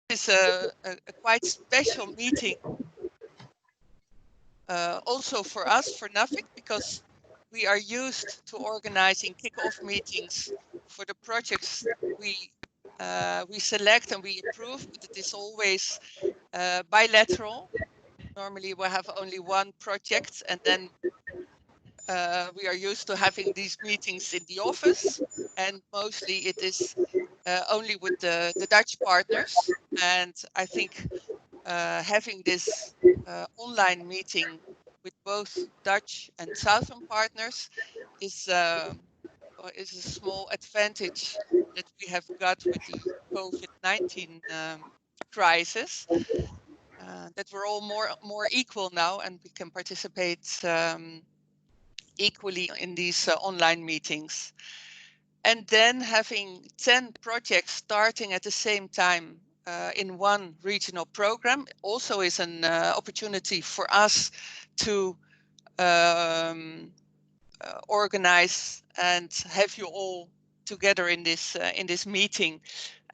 is a quite special meeting also for us, for NAVIC, because we are used to organizing kick-off meetings for the projects we select and we approve, but it is always bilateral. Normally we have only one project, and then we are used to having these meetings in the office, and mostly it is only with the Dutch partners. And I think having this online meeting with both Dutch and Southern partners is a small advantage that we have got with the COVID-19 crisis. That we're all more equal now, and we can participate equally in these online meetings. And then having 10 projects starting at the same time in one regional program also is an opportunity for us to organize and have you all together in this meeting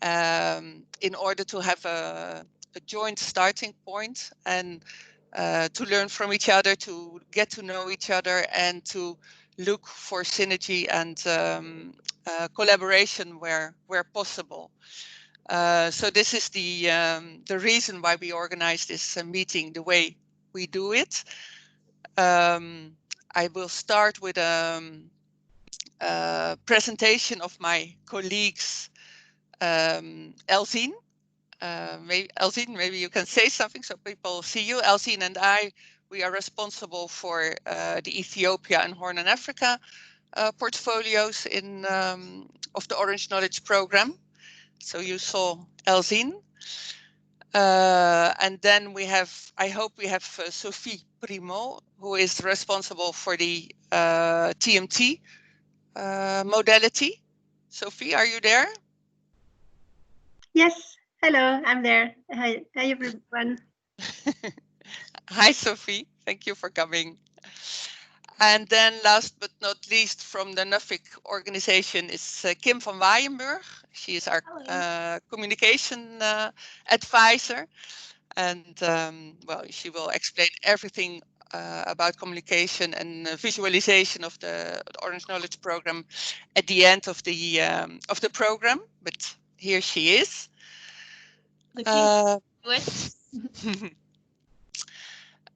in order to have a joint starting point and to learn from each other, to get to know each other, and to look for synergy and collaboration where possible. So this is the reason why we organize this meeting the way we do it. I will start with a presentation of my colleagues, Elzine. Maybe you can say something so people see you. Elzine and I, we are responsible for the Ethiopia and Horn and Africa portfolios of the Orange Knowledge Program. So you saw Elzine. And then we have, I hope we have Sophie Primo, who is responsible for the TMT modality. Sophie, are you there? Yes, hello, I'm there. Hi everyone. Hi, Sophie. Thank you for coming. And then last but not least from the NAVIC organization is Kim van Waaienburg. She is our communication advisor. And well, she will explain everything about communication and visualization of the Orange Knowledge Program at the end of the program. But here she is.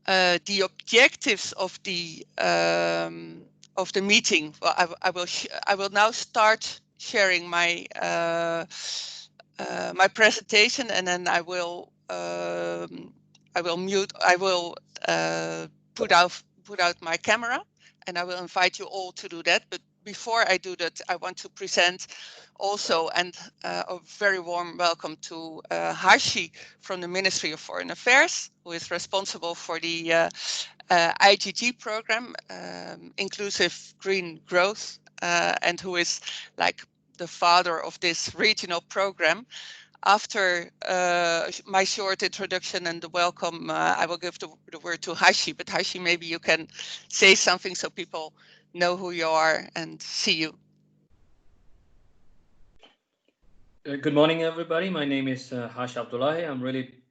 The objectives of the meeting. Well, I will now start sharing my my presentation, and then I will put out my camera, and I will invite you all to do that. But before I do that, I want to present also and a very warm welcome to Hashi from the Ministry of Foreign Affairs, who is responsible for the IGG program, Inclusive Green Growth, and who is like the father of this regional program. After my short introduction and the welcome, I will give the word to Hashi. But Hashi, maybe you can say something so people know who you are and see you. Good morning, everybody. My name is Hash Abdullahi. I'm really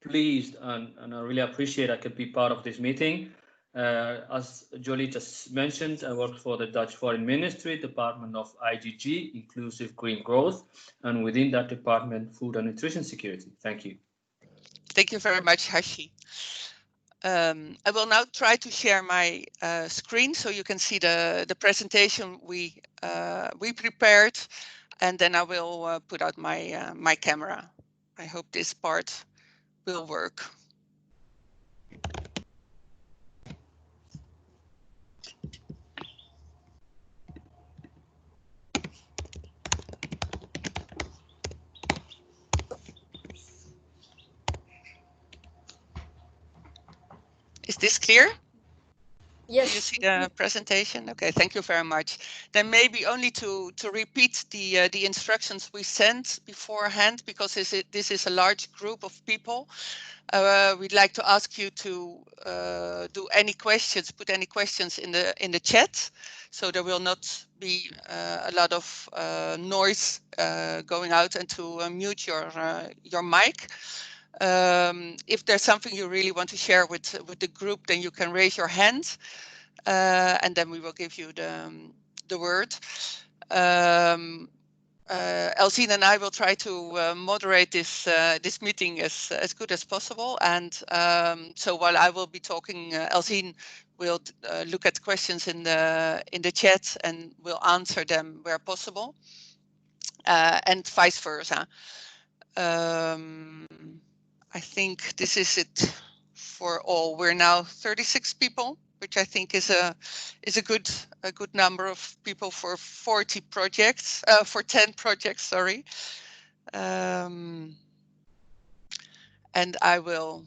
pleased and I really appreciate I could be part of this meeting. As Jolie just mentioned, I work for the Dutch Foreign Ministry, Department of IGG, Inclusive Green Growth, and within that department, Food and Nutrition Security. Thank you. Thank you very much, Hashi. I will now try to share my screen so you can see the presentation we prepared, and then I will put out my my camera. I hope this part will work. Is this clear? Yes. Do you see the presentation? Okay, thank you very much. Then maybe only to repeat the instructions we sent beforehand, because this is a large group of people. We'd like to ask you to do any questions, put any questions in the chat, so there will not be a lot of noise going out, and to mute your mic. If there's something you really want to share with the group, then you can raise your hand, and then we will give you the word. Elsine and I will try to moderate this meeting as good as possible. And so while I will be talking, Elsine will look at questions in the chat and will answer them where possible, and vice versa. I think this is it for all. We're now 36 people, which I think is a good number of people for 40 projects, for 10 projects, sorry. And I will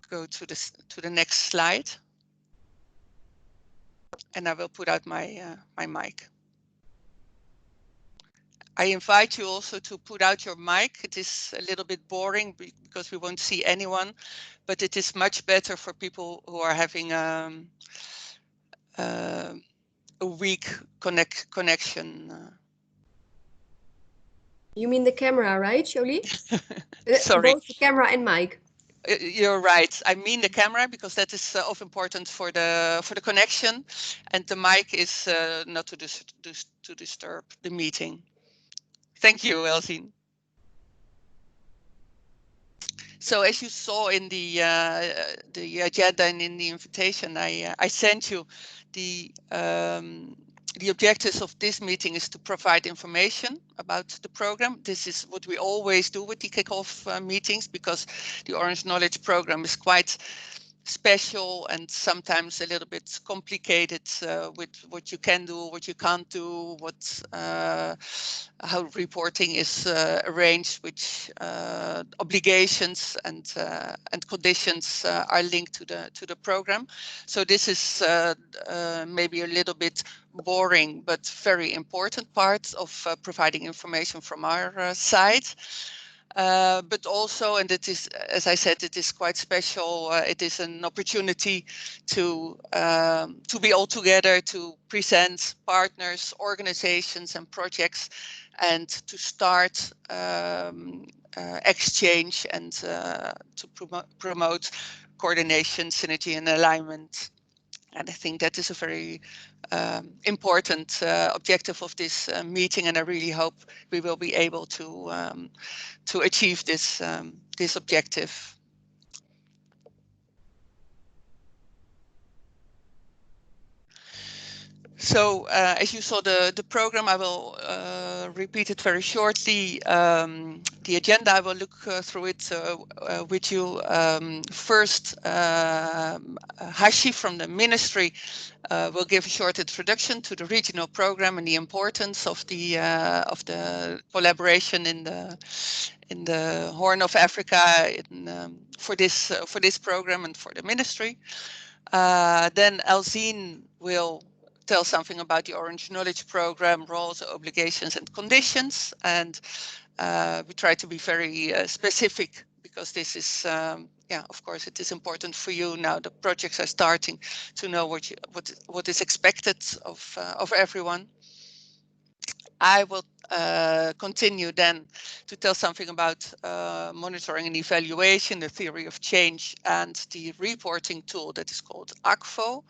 go to the next slide, and I will put out my my mic. I invite you also to put out your mic. It is a little bit boring because we won't see anyone, but it is much better for people who are having a weak connection. You mean the camera, right, Jolie? Sorry. Both the camera and mic. You're right. I mean the camera, because that is of important for the connection, and the mic is not to disturb the meeting. Thank you, Elsine. So as you saw in the agenda and in the invitation, I sent you the objectives of this meeting is to provide information about the program. This is what we always do with the kickoff meetings, because the Orange Knowledge program is quite special and sometimes a little bit complicated with what you can do, what you can't do, how reporting is arranged, which obligations and conditions are linked to the program. So this is maybe a little bit boring but very important part of providing information from our side. But also, and it is, as I said, it is quite special. It is an opportunity to be all together, to present partners, organizations, and projects, and to start exchange and to promote coordination, synergy, and alignment. And I think that is a very important objective of this meeting, and I really hope we will be able to achieve this this objective. So as you saw the program, I will repeat it very shortly. The agenda, I will look through it with you. First, Hashi from the ministry will give a short introduction to the regional program and the importance of the collaboration in the Horn of Africa for this program and for the ministry. Then Elsine will tell something about the Orange Knowledge Program, roles, obligations, and conditions. And we try to be very specific, because this is, yeah, of course, it is important for you now. The projects are starting to know what is expected of everyone. I will continue then to tell something about monitoring and evaluation, the theory of change, and the reporting tool that is called ACFO.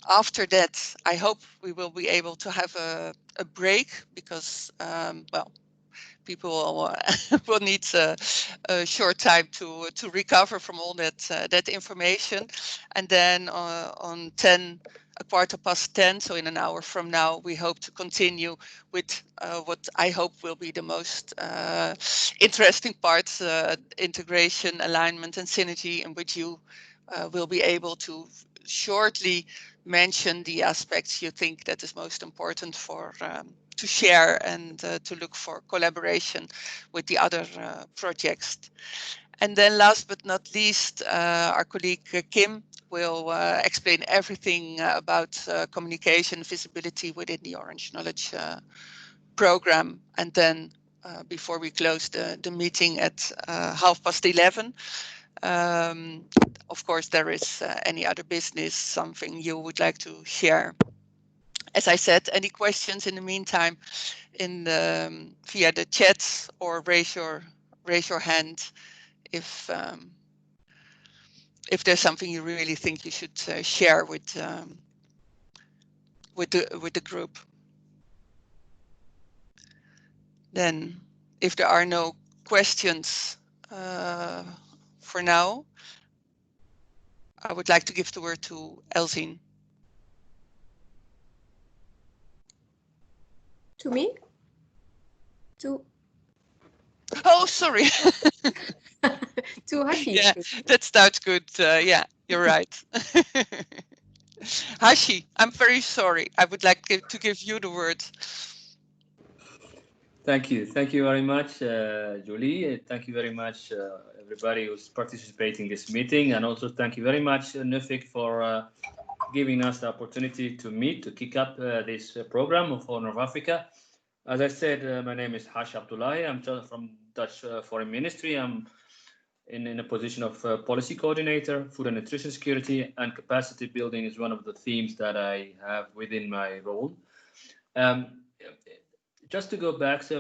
After that, I hope we will be able to have a break, because, well, people will need a short time to recover from all that information. And then on 10:15, so in an hour from now, we hope to continue with what I hope will be the most interesting parts, integration, alignment, and synergy, in which you will be able to shortly mention the aspects you think that is most important for to share and to look for collaboration with the other projects. And then last but not least, our colleague Kim will explain everything about communication visibility within the Orange Knowledge program. And then before we close the meeting at 11:30, of course, there is any other business, something you would like to share. As I said, any questions in the meantime in the, via the chat, or raise your hand if there's something you really think you should share with the group. Then, if there are no questions for now, I would like to give the word to Elzine. To me? To Oh, sorry. to Hashi. Yeah, that starts good. Yeah, you're right. Hashi, I'm very sorry. I would like to give you the word. Thank you. Thank you very much, Julie. Thank you very much, everybody who's participating in this meeting. And also thank you very much, Nuffic, for giving us the opportunity to meet, to kick up this program of Horn of Africa. As I said, my name is Hash Abdullahi. I'm from Dutch Foreign Ministry. I'm in a position of policy coordinator. Food and nutrition security and capacity building is one of the themes that I have within my role. Just to go back to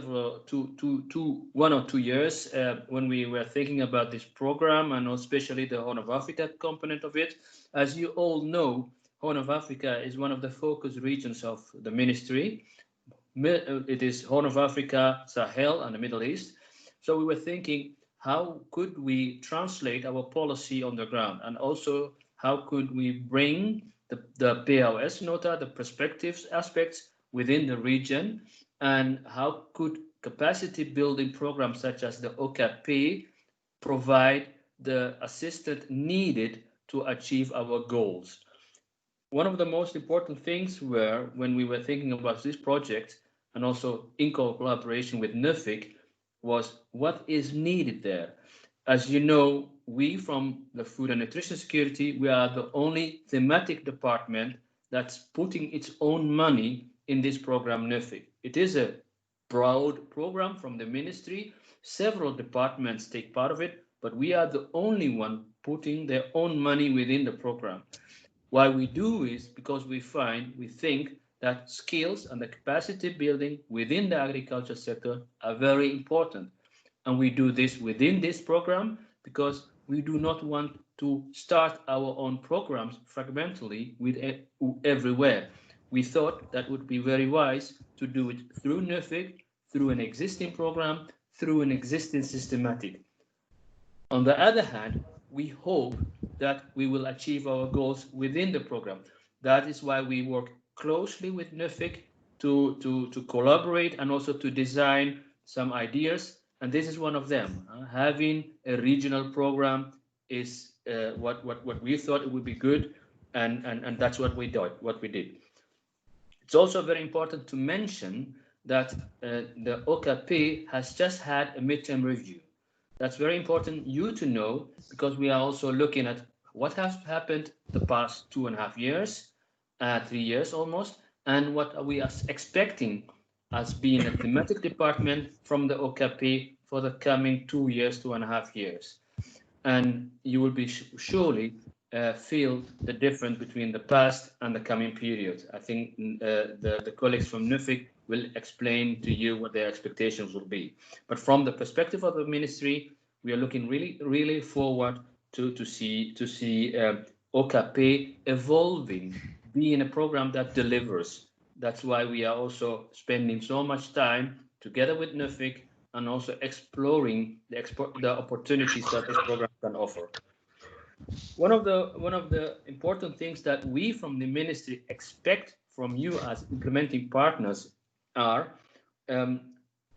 1 or 2 years, when we were thinking about this program, and especially the Horn of Africa component of it, as you all know, Horn of Africa is one of the focus regions of the ministry. It is Horn of Africa, Sahel, and the Middle East. So we were thinking, how could we translate our policy on the ground? And also, how could we bring the POS nota, the perspectives aspects within the region? And how could capacity building programs such as the OKP provide the assistance needed to achieve our goals? One of the most important things were, when we were thinking about this project, and also in collaboration with Nuffic, was what is needed there. As you know, we from the Food and Nutrition Security, we are the only thematic department that's putting its own money in this program, Nuffic. It is a broad program from the ministry. Several departments take part of it, but we are the only one putting their own money within the program. Why we do is because we think that skills and the capacity building within the agriculture sector are very important. And we do this within this program because we do not want to start our own programs fragmentally with everywhere. We thought that would be very wise to do it through Nuffic, through an existing program, through an existing systematic. On the other hand, we hope that we will achieve our goals within the program. That is why we work closely with Nuffic to collaborate and also to design some ideas. And this is one of them. Having a regional program is what we thought it would be good, and that's what we did. It's also very important to mention that the OKP has just had a midterm review. That's very important you to know, because we are also looking at what has happened the past 2.5 years, 3 years almost, and what we are expecting as being a thematic department from the OKP for the coming 2 years, 2.5 years. And you will be surely feel the difference between the past and the coming period. I think the colleagues from Nuffic will explain to you what their expectations will be. But from the perspective of the ministry, we are looking really forward to see OKP evolving, being a program that delivers. That's why we are also spending so much time together with Nuffic and also exploring the opportunities that this program can offer. One of the important things that we from the ministry expect from you as implementing partners are,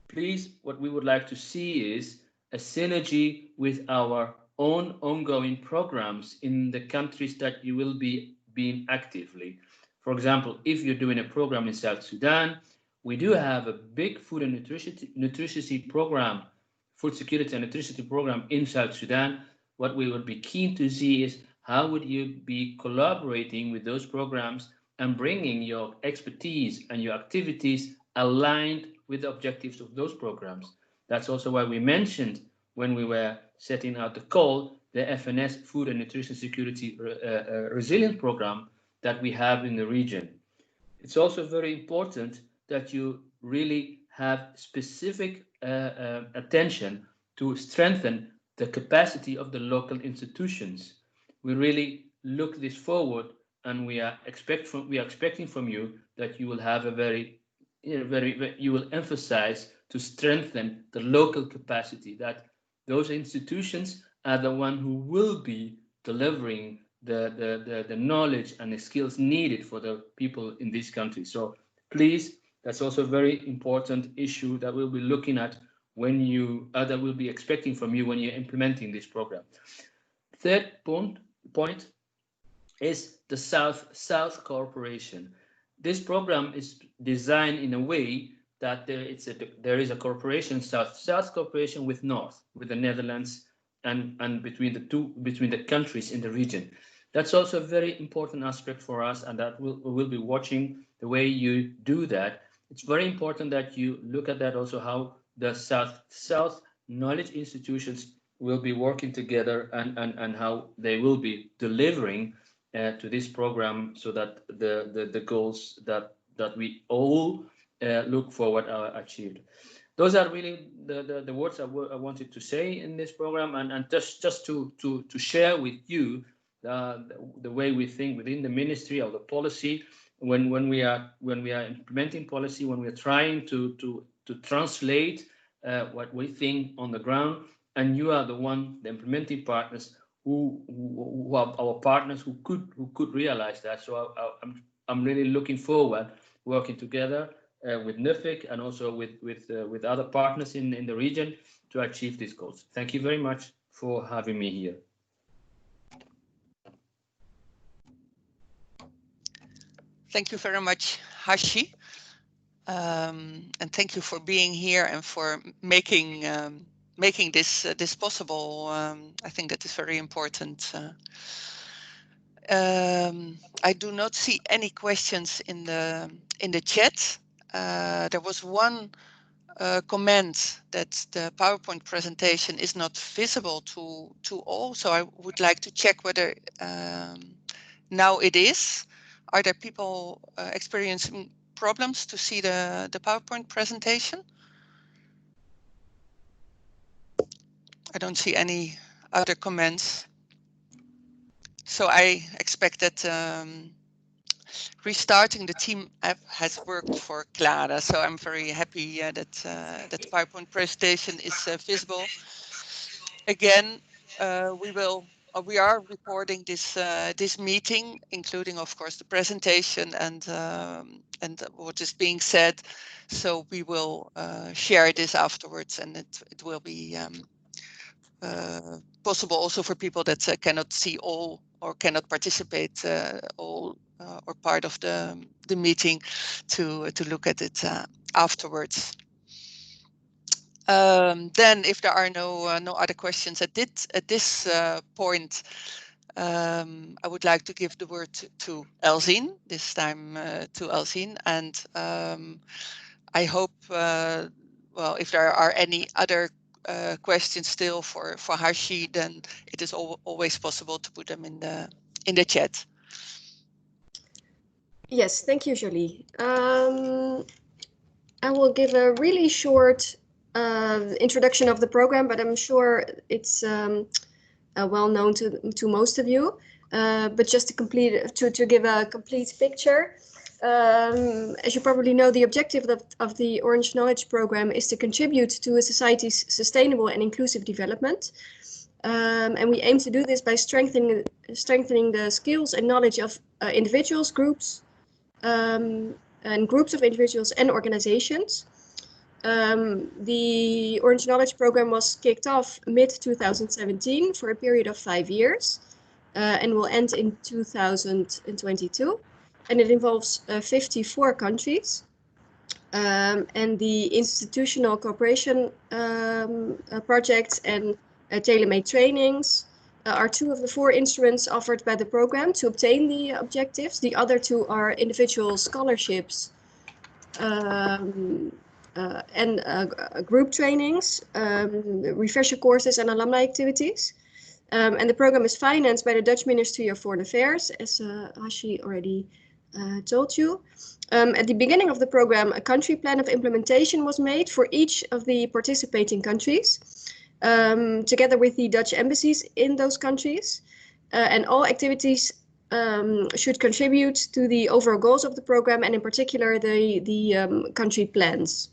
please, what we would like to see is a synergy with our own ongoing programs in the countries that you will be being actively. For example, if you're doing a program in South Sudan, we do have a big food and nutrition program food security and nutrition program in South Sudan, what we would be keen to see is how would you be collaborating with those programs and bringing your expertise and your activities aligned with the objectives of those programs. That's also why we mentioned when we were setting out the call, the FNS Food and Nutrition Security Resilience Program that we have in the region. It's also very important that you really have specific attention to strengthen the capacity of the local institutions. We really look this forward, and we are expecting from you that you will have a you will emphasize to strengthen the local capacity, that those institutions are the one who will be delivering the knowledge and the skills needed for the people in this country. So please, that's also a very important issue that we'll be looking at when you, that we'll be expecting from you when you're implementing this program. Third point is the South-South cooperation. This program is designed in a way that there is a cooperation, South-South cooperation with North, with the Netherlands, and between the countries in the region. That's also a very important aspect for us, and that we'll be watching the way you do that. It's very important that you look at that also, how the South knowledge institutions will be working together, and how they will be delivering to this program, so that the goals that we all look forward are achieved. Those are really the words I wanted to say in this program, and just to share with you the way we think within the ministry of the policy when we are implementing policy, when we are trying to translate what we think on the ground, and you are the implementing partners who are our partners who could realize that. So I'm really looking forward working together with NUFIC and also with other partners in the region to achieve these goals. Thank you very much for having me here. Thank you very much, Hashi. And thank you for being here and for making this possible. I think that is very important. I do not see any questions in the chat. There was one comment that the PowerPoint presentation is not visible to all, so I would like to check whether now it is. Are there people experiencing problems to see the PowerPoint presentation? I don't see any other comments. So I expect that restarting the team app has worked for Clara. So I'm very happy that the PowerPoint presentation is visible. Again, we are recording this meeting, including, of course, the presentation and what is being said. So we will share this afterwards, and it will be possible also for people that cannot see all or cannot participate all or part of the meeting to look at it afterwards. Then, if there are no other questions at this point, I would like to give the word to Elzine, this time to Elzine, and I hope, well, if there are any other questions still for Hashi, then it is always possible to put them in the chat. Yes, thank you, Jolie. I will give a really short introduction of the program, but I'm sure it's well known to most of you. But just to give a complete picture, as you probably know, the objective of the Orange Knowledge Program is to contribute to a society's sustainable and inclusive development. And we aim to do this by strengthening the skills and knowledge of individuals, groups, and groups of individuals and organizations. The Orange Knowledge Program was kicked off mid-2017 for a period of 5 years and will end in 2022. And it involves 54 countries. And the institutional cooperation projects and tailor-made trainings are 2 of the 4 instruments offered by the program to obtain the objectives. The other 2 are individual scholarships and group trainings, refresher courses and alumni activities. And the program is financed by the Dutch Ministry of Foreign Affairs, as Hashi already told you. At the beginning of the program, a country plan of implementation was made for each of the participating countries, together with the Dutch embassies in those countries. And all activities should contribute to the overall goals of the program, and in particular the country plans.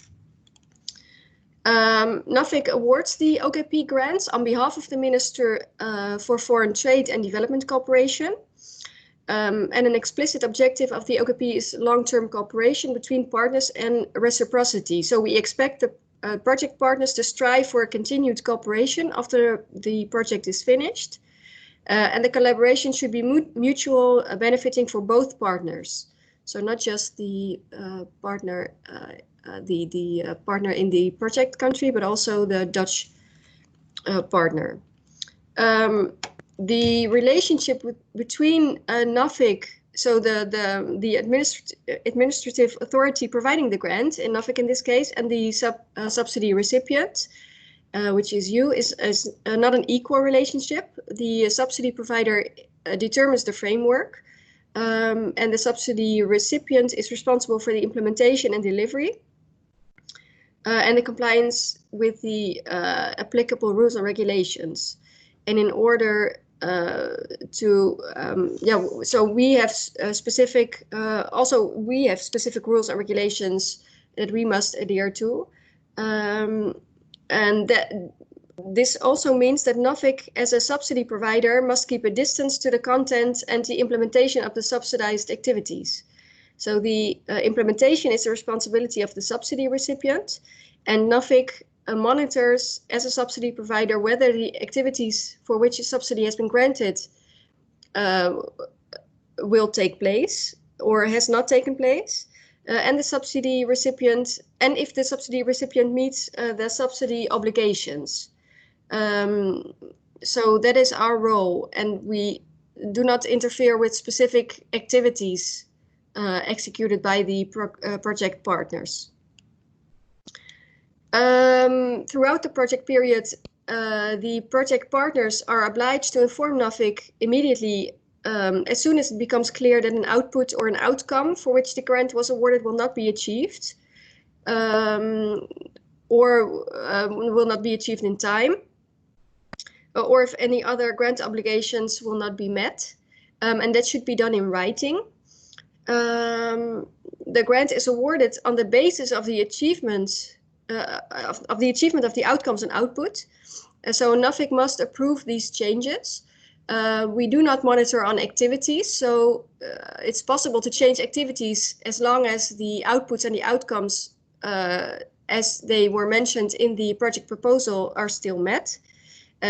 NAVIC awards the OKP grants on behalf of the Minister for Foreign Trade and Development Cooperation. And an explicit objective of the OKP is long-term cooperation between partners and reciprocity. So we expect the project partners to strive for a continued cooperation after the project is finished. And the collaboration should be mutual, benefiting for both partners. So not just the partner, partner in the project country, but also the Dutch partner. The relationship between NAVIC, so the administrative authority providing the grant, in NAVIC in this case, and the subsidy recipient, which is you, is not an equal relationship. The subsidy provider determines the framework, and the subsidy recipient is responsible for the implementation and delivery, and the compliance with the applicable rules and regulations. And in order so we have specific, also we have specific rules and regulations that we must adhere to. And this also means that NAVIC as a subsidy provider must keep a distance to the content and the implementation of the subsidized activities. So the implementation is the responsibility of the subsidy recipient, and NAVIC monitors as a subsidy provider whether the activities for which a subsidy has been granted will take place or has not taken place, and the subsidy recipient, and if the subsidy recipient meets the subsidy obligations. So that is our role, and we do not interfere with specific activities executed by the project partners. Throughout the project period, the project partners are obliged to inform NAVIC immediately as soon as it becomes clear that an output or an outcome for which the grant was awarded will not be achieved, or will not be achieved in time, or if any other grant obligations will not be met, and that should be done in writing. The grant is awarded on the basis of the achievements of the achievement of the outcomes and output. So NAVIC must approve these changes. We do not monitor on activities, so it's possible to change activities as long as the outputs and the outcomes as they were mentioned in the project proposal are still met.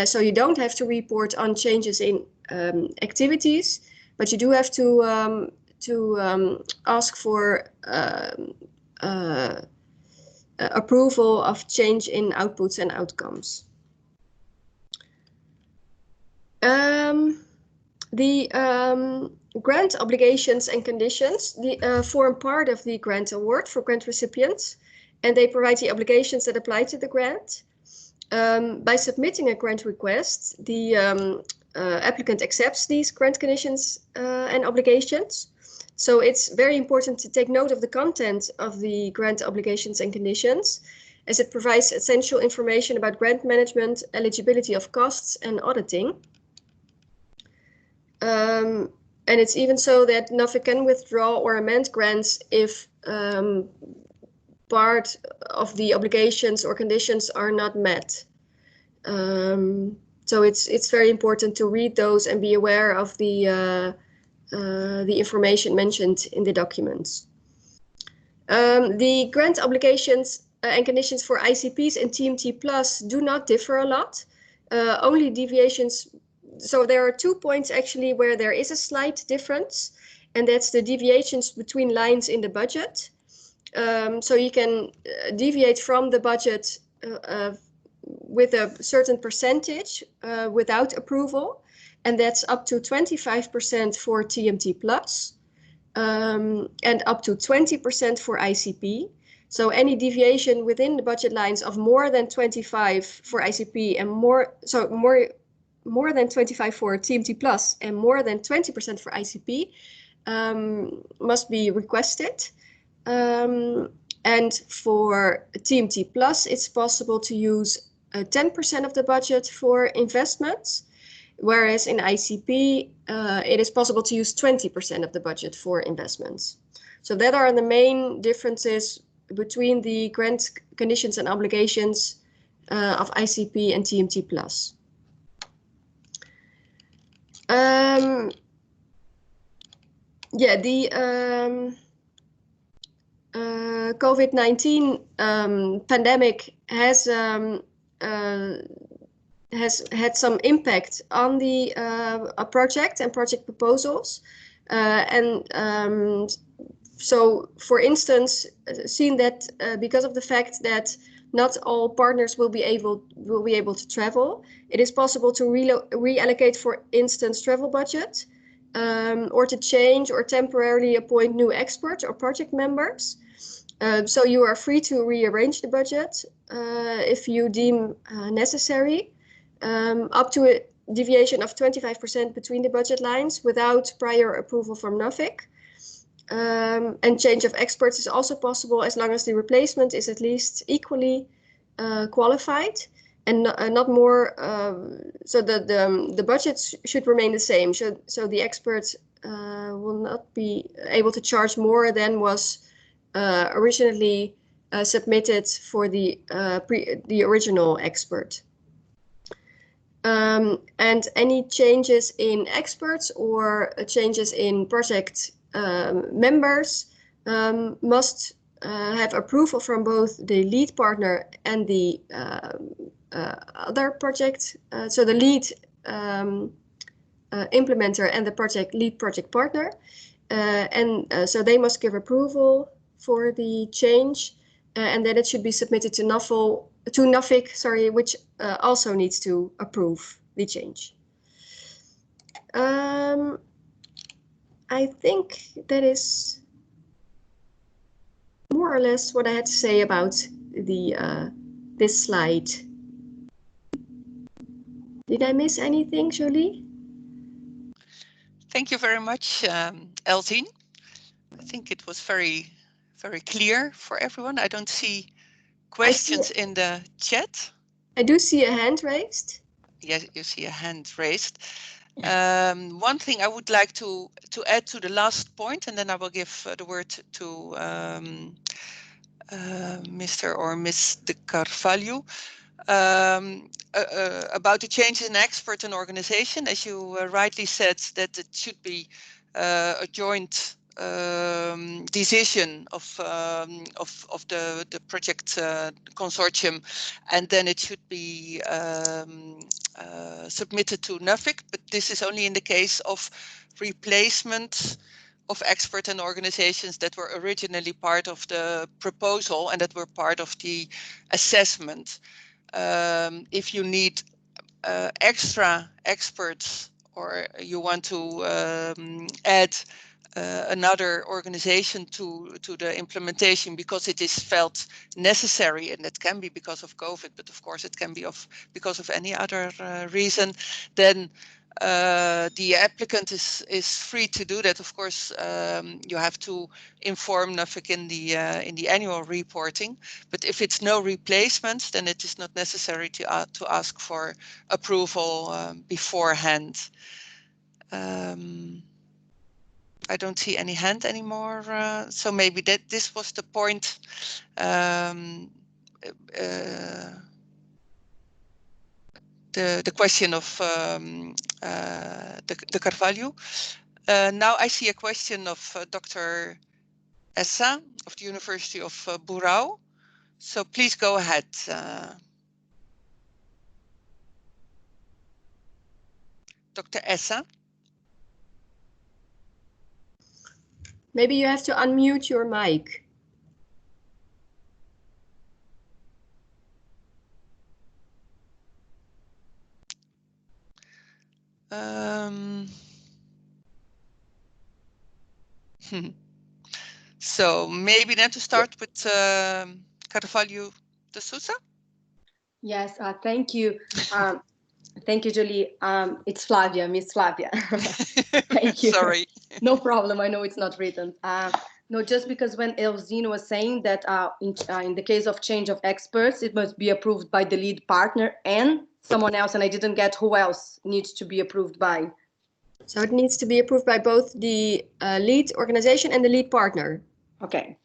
So you don't have to report on changes in activities, but you do have to ask for approval of change in outputs and outcomes. The grant obligations and conditions form part of the grant award for grant recipients, and they provide the obligations that apply to the grant. By submitting a grant request, the applicant accepts these grant conditions and obligations. So it's very important to take note of the content of the grant obligations and conditions, as it provides essential information about grant management, eligibility of costs, and auditing. And it's even so that NAVIC can withdraw or amend grants if part of the obligations or conditions are not met. So it's very important to read those and be aware of the information mentioned in the documents. The grant obligations and conditions for ICPs and TMT Plus do not differ a lot. Only deviations. So there are 2 points actually where there is a slight difference, and that's the deviations between lines in the budget. So you can deviate from the budget with a certain percentage without approval, and that's up to 25% for TMT plus, and up to 20% for ICP. So any deviation within the budget lines of more than 25 for ICP and more than 25 for TMT plus and more than 20% for ICP must be requested. And for TMT plus, it's possible to use 10% of the budget for investments, whereas in ICP, it is possible to use 20% of the budget for investments. So that are the main differences between the grant conditions and obligations of ICP and TMT plus. Yeah, the COVID-19 pandemic has had some impact on the project and project proposals, so, for instance, seen that because of the fact that not all partners will be able to travel, it is possible to reallocate, for instance, travel budget, or to change or temporarily appoint new experts or project members. So you are free to rearrange the budget if you deem necessary, up to a deviation of 25% between the budget lines without prior approval from NAVIC. And change of experts is also possible as long as the replacement is at least equally qualified and not more. So the budgets should remain the same. So the experts will not be able to charge more than was originally submitted for the original expert. And any changes in experts or changes in project members must have approval from both the lead partner and the other project. So the lead implementer and the lead project partner. So they must give approval for the change, and then it should be submitted to NAVIC, which also needs to approve the change. I think that is more or less what I had to say about this slide. Did I miss anything, Jolie? Thank you very much, Eltine. I think it was very, very clear for everyone. I don't see questions in the chat. I do see a hand raised. Yes, you see a hand raised. One thing I would like to add to the last point, and then I will give the word to Mr. or Ms. de Carvalho, about the changes in expert and organization. As you rightly said, that it should be a joint decision of the project consortium, and then it should be submitted to NAVIC. But this is only in the case of replacement of experts and organizations that were originally part of the proposal and that were part of the assessment. If you need extra experts, or you want to add another organization to the implementation because it is felt necessary, and it can be because of COVID, but of course it can be because of any other reason, then the applicant is free to do that. Of course, you have to inform NAVIC in the annual reporting. But if it's no replacements, then it is not necessary to ask for approval beforehand. I don't see any hand anymore, so maybe this was the point. The question of de Carvalho. Now I see a question of Dr. Essa of the University of Burao. So please go ahead. Dr. Essa. Maybe you have to unmute your mic. So maybe then to start with Carvalho de Sousa. Yes, thank you. Thank you, Jolie. It's Flavia, Miss Flavia. Thank you. Sorry. No problem. I know it's not written. No, just because when Elzine was saying that in the case of change of experts, it must be approved by the lead partner and someone else, and I didn't get who else needs to be approved by. So it needs to be approved by both the lead organization and the lead partner. Okay.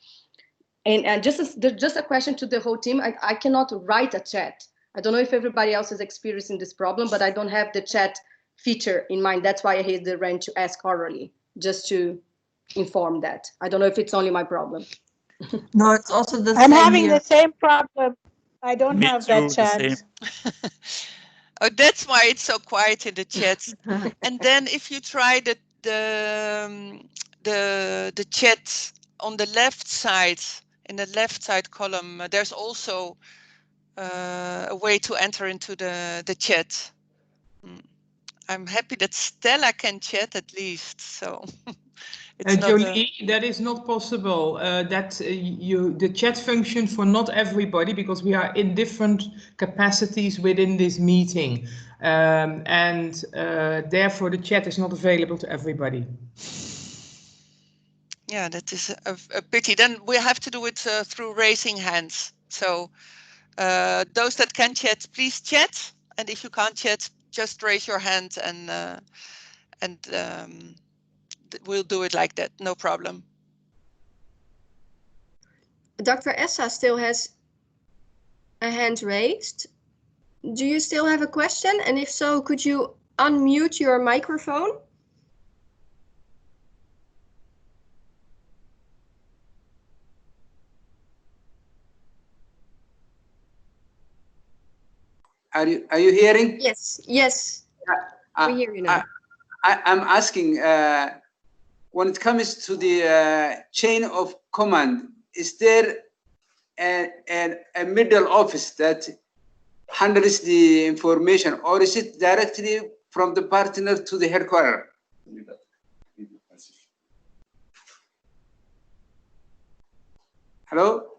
And just a question to the whole team. I cannot write a chat. I don't know if everybody else is experiencing this problem, but I don't have the chat feature in mind. That's why I hit the rank to ask orally, just to inform that. I don't know if it's only my problem. No, it's also the I'm same having here. the same problem. I don't Me have too, that the chat. same. Oh, that's why it's so quiet in the chats. And then if you try the chat on the left side, in the left side column, there's also a way to enter into the chat. I'm happy that Stella can chat at least. So it's not Jolie, that is not possible. The chat function for not everybody, because we are in different capacities within this meeting, and therefore the chat is not available to everybody. Yeah, that is a pity. Then we have to do it through raising hands. So those that can chat, please chat. And if you can't chat, just raise your hand and we'll do it like that. No problem. Dr. Essa still has a hand raised. Do you still have a question? And if so, could you unmute your microphone? Are you hearing? Yes, yes. We hear you now. I'm asking, when it comes to the chain of command, is there a middle office that handles the information, or is it directly from the partner to the headquarters? Hello?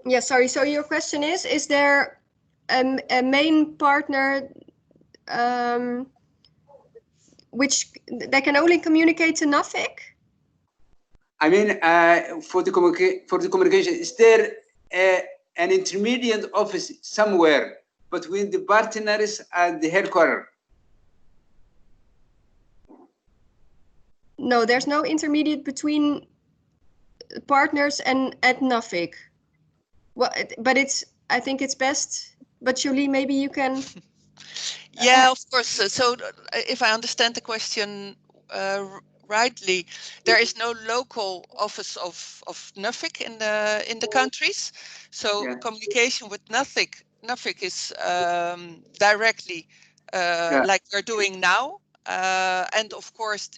Yeah, sorry. So your question is there a main partner which they can only communicate to NAFIC? I mean, for the communication, is there an intermediate office somewhere between the partners and the headquarters? No, there's no intermediate between partners and at NAFIC. Well, but I think it's best. But Jolie, maybe you can. Yeah, of course. So if I understand the question rightly, there is no local office of NAFIC in the countries. So Yeah. communication with NAFIC is directly like we're doing now. And of course,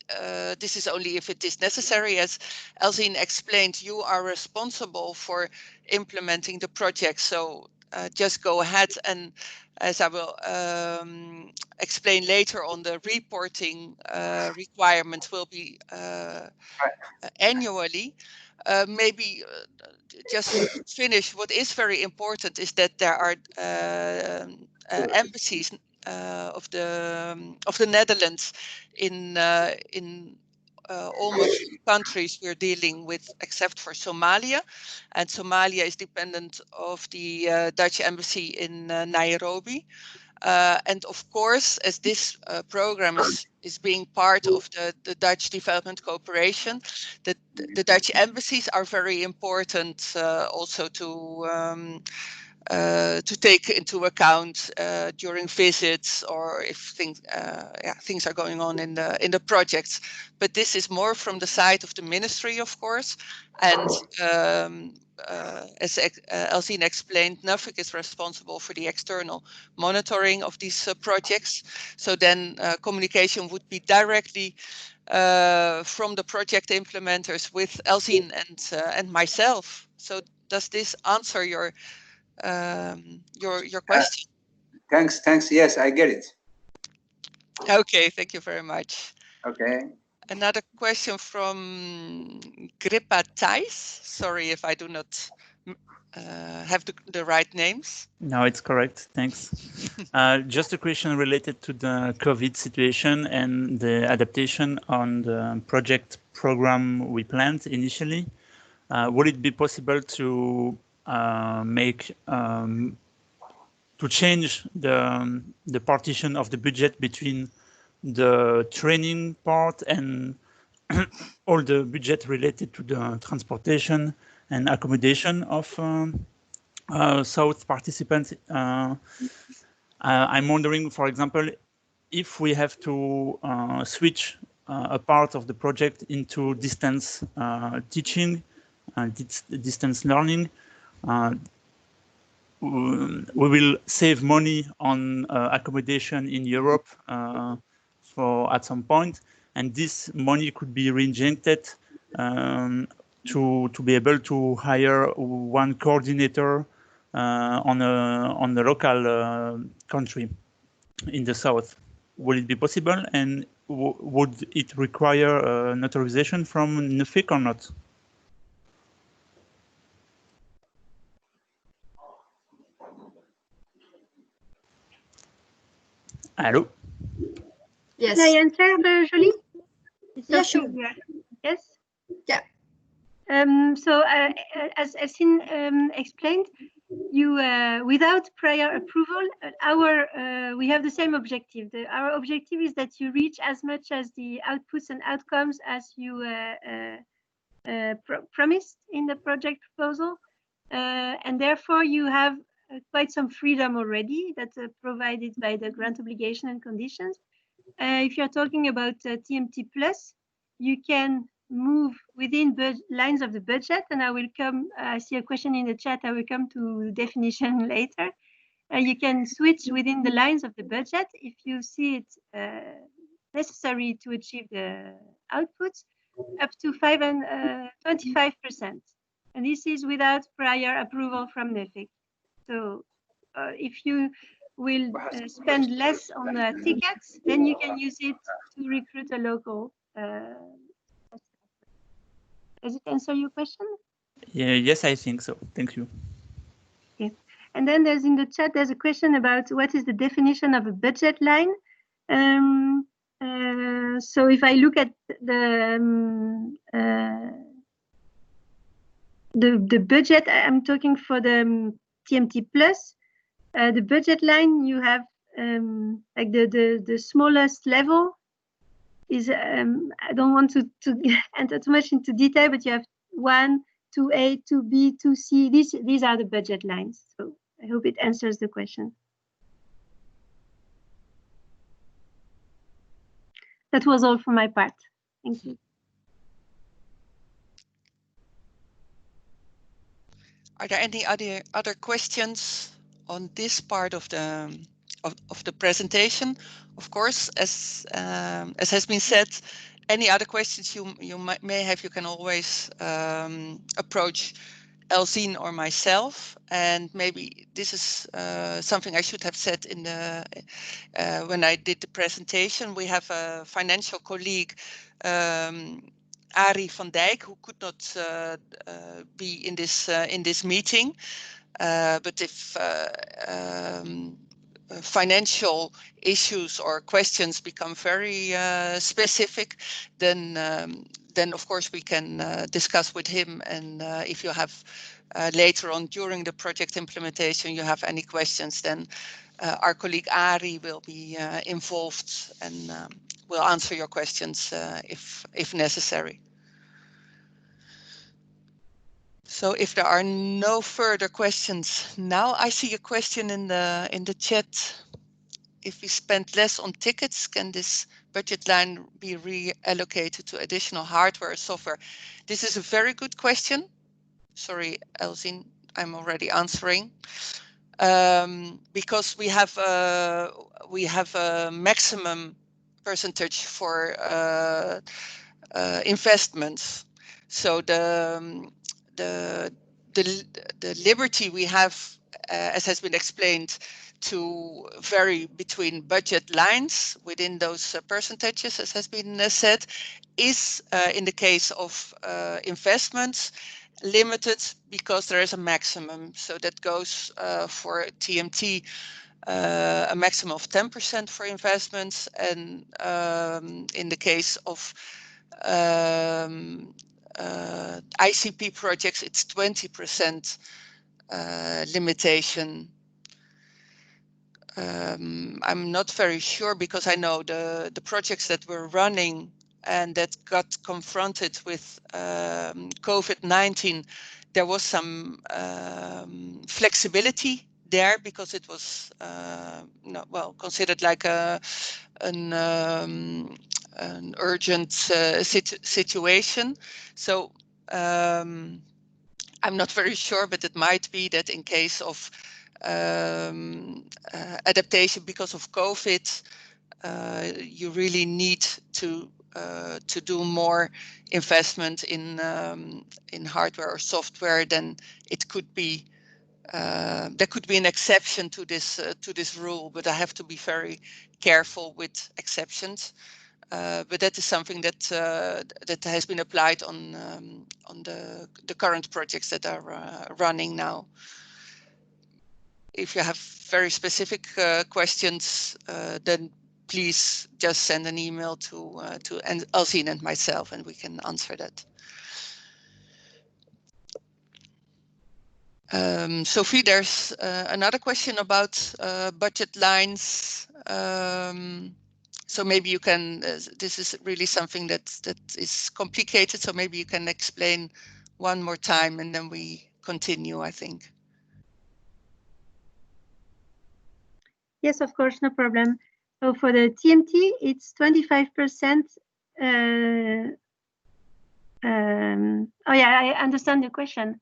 this is only if it is necessary. As Elzine explained, you are responsible for implementing the project. So just go ahead, and as I will explain later on, the reporting requirements will be annually. Maybe just to finish, what is very important is that there are embassies of the Netherlands in almost countries we're dealing with, except for Somalia, and Somalia is dependent of the Dutch embassy in Nairobi. And of course, as this program is being part of the Dutch development cooperation, the Dutch embassies are very important also to take into account during visits, or if things are going on in the projects. But this is more from the side of the ministry, of course. And as Elzine explained, NAFIC is responsible for the external monitoring of these projects. So then communication would be directly from the project implementers with Elzine and myself. So does this answer your question? Thanks. Yes, I get it. Okay, thank you very much. Okay. Another question from Grippa Thijs. Sorry if I do not have the right names. No, it's correct. Thanks. Just a question related to the COVID situation and the adaptation on the project program we planned initially. Would it be possible to to change the partition of the budget between the training part and all the budget related to the transportation and accommodation of South participants? I'm wondering, for example, if we have to switch a part of the project into distance teaching, distance learning, we will save money on accommodation in Europe at some point, and this money could be reinjected to be able to hire one coordinator on a local country in the south. Would it be possible, and would it require an authorization from NFIC or not? Hello? Yes. Can I answer, Jolie? Yeah, sure. Yes? Yeah. So as Sin explained, you without prior approval, we have the same objective. Our objective is that you reach as much as the outputs and outcomes as you promised in the project proposal, and therefore you have quite some freedom already that's provided by the grant obligation and conditions. If you're talking about TMT Plus, you can move within lines of the budget, and I will come, I see a question in the chat, I will come to the definition later. You can switch within the lines of the budget if you see it necessary to achieve the outputs up to 25%. And this is without prior approval from NFIC. So if you will spend less on the tickets, then you can use it to recruit a local. Does it answer your question? Yeah, yes, I think so. Thank you. Okay. And then there's in the chat, there's a question about what is the definition of a budget line. So if I look at the budget, I'm talking for the TMT Plus. The budget line, you have like the smallest level is, I don't want to enter too much into detail, but you have 1, 2A, 2B, 2C. These are the budget lines. So I hope it answers the question. That was all for my part. Thank you. Are there any other questions on this part of the presentation? Of course, as has been said, any other questions you may have, you can always approach Elzine or myself. And maybe this is something I should have said in the when I did the presentation. We have a financial colleague, Arie van Dijk, who could not be in this meeting. But if financial issues or questions become very specific, then of course we can discuss with him. And if you have later on during the project implementation, you have any questions, then our colleague Arie will be involved and will answer your questions if necessary. So if there are no further questions now, I see a question in the chat. If we spend less on tickets, can this budget line be reallocated to additional hardware or software? This is a very good question. Sorry, Elzine, I'm already answering. Because we have a maximum percentage for investments. So the liberty we have, as has been explained, to vary between budget lines within those percentages, as has been said, is in the case of investments limited because there is a maximum. So that goes for TMT a maximum of 10% for investments, and in the case of ICP projects, it's 20% limitation. I'm not very sure because I know the projects that were running and that got confronted with COVID-19, there was some flexibility there because it was considered like an urgent situation. So I'm not very sure, but it might be that in case of adaptation because of COVID, you really need to do more investment in hardware or software. Then it could be there could be an exception to this rule, but I have to be very careful with exceptions. But that is something that that has been applied on the current projects that are running now. If you have very specific questions, then please just send an email to Alzine and myself, and we can answer that. Sophie, there's another question about budget lines. So maybe you can. This is really something that is complicated. So maybe you can explain one more time, and then we continue, I think. Yes, of course, no problem. So for the TMT, it's 25%. Oh yeah, I understand the question.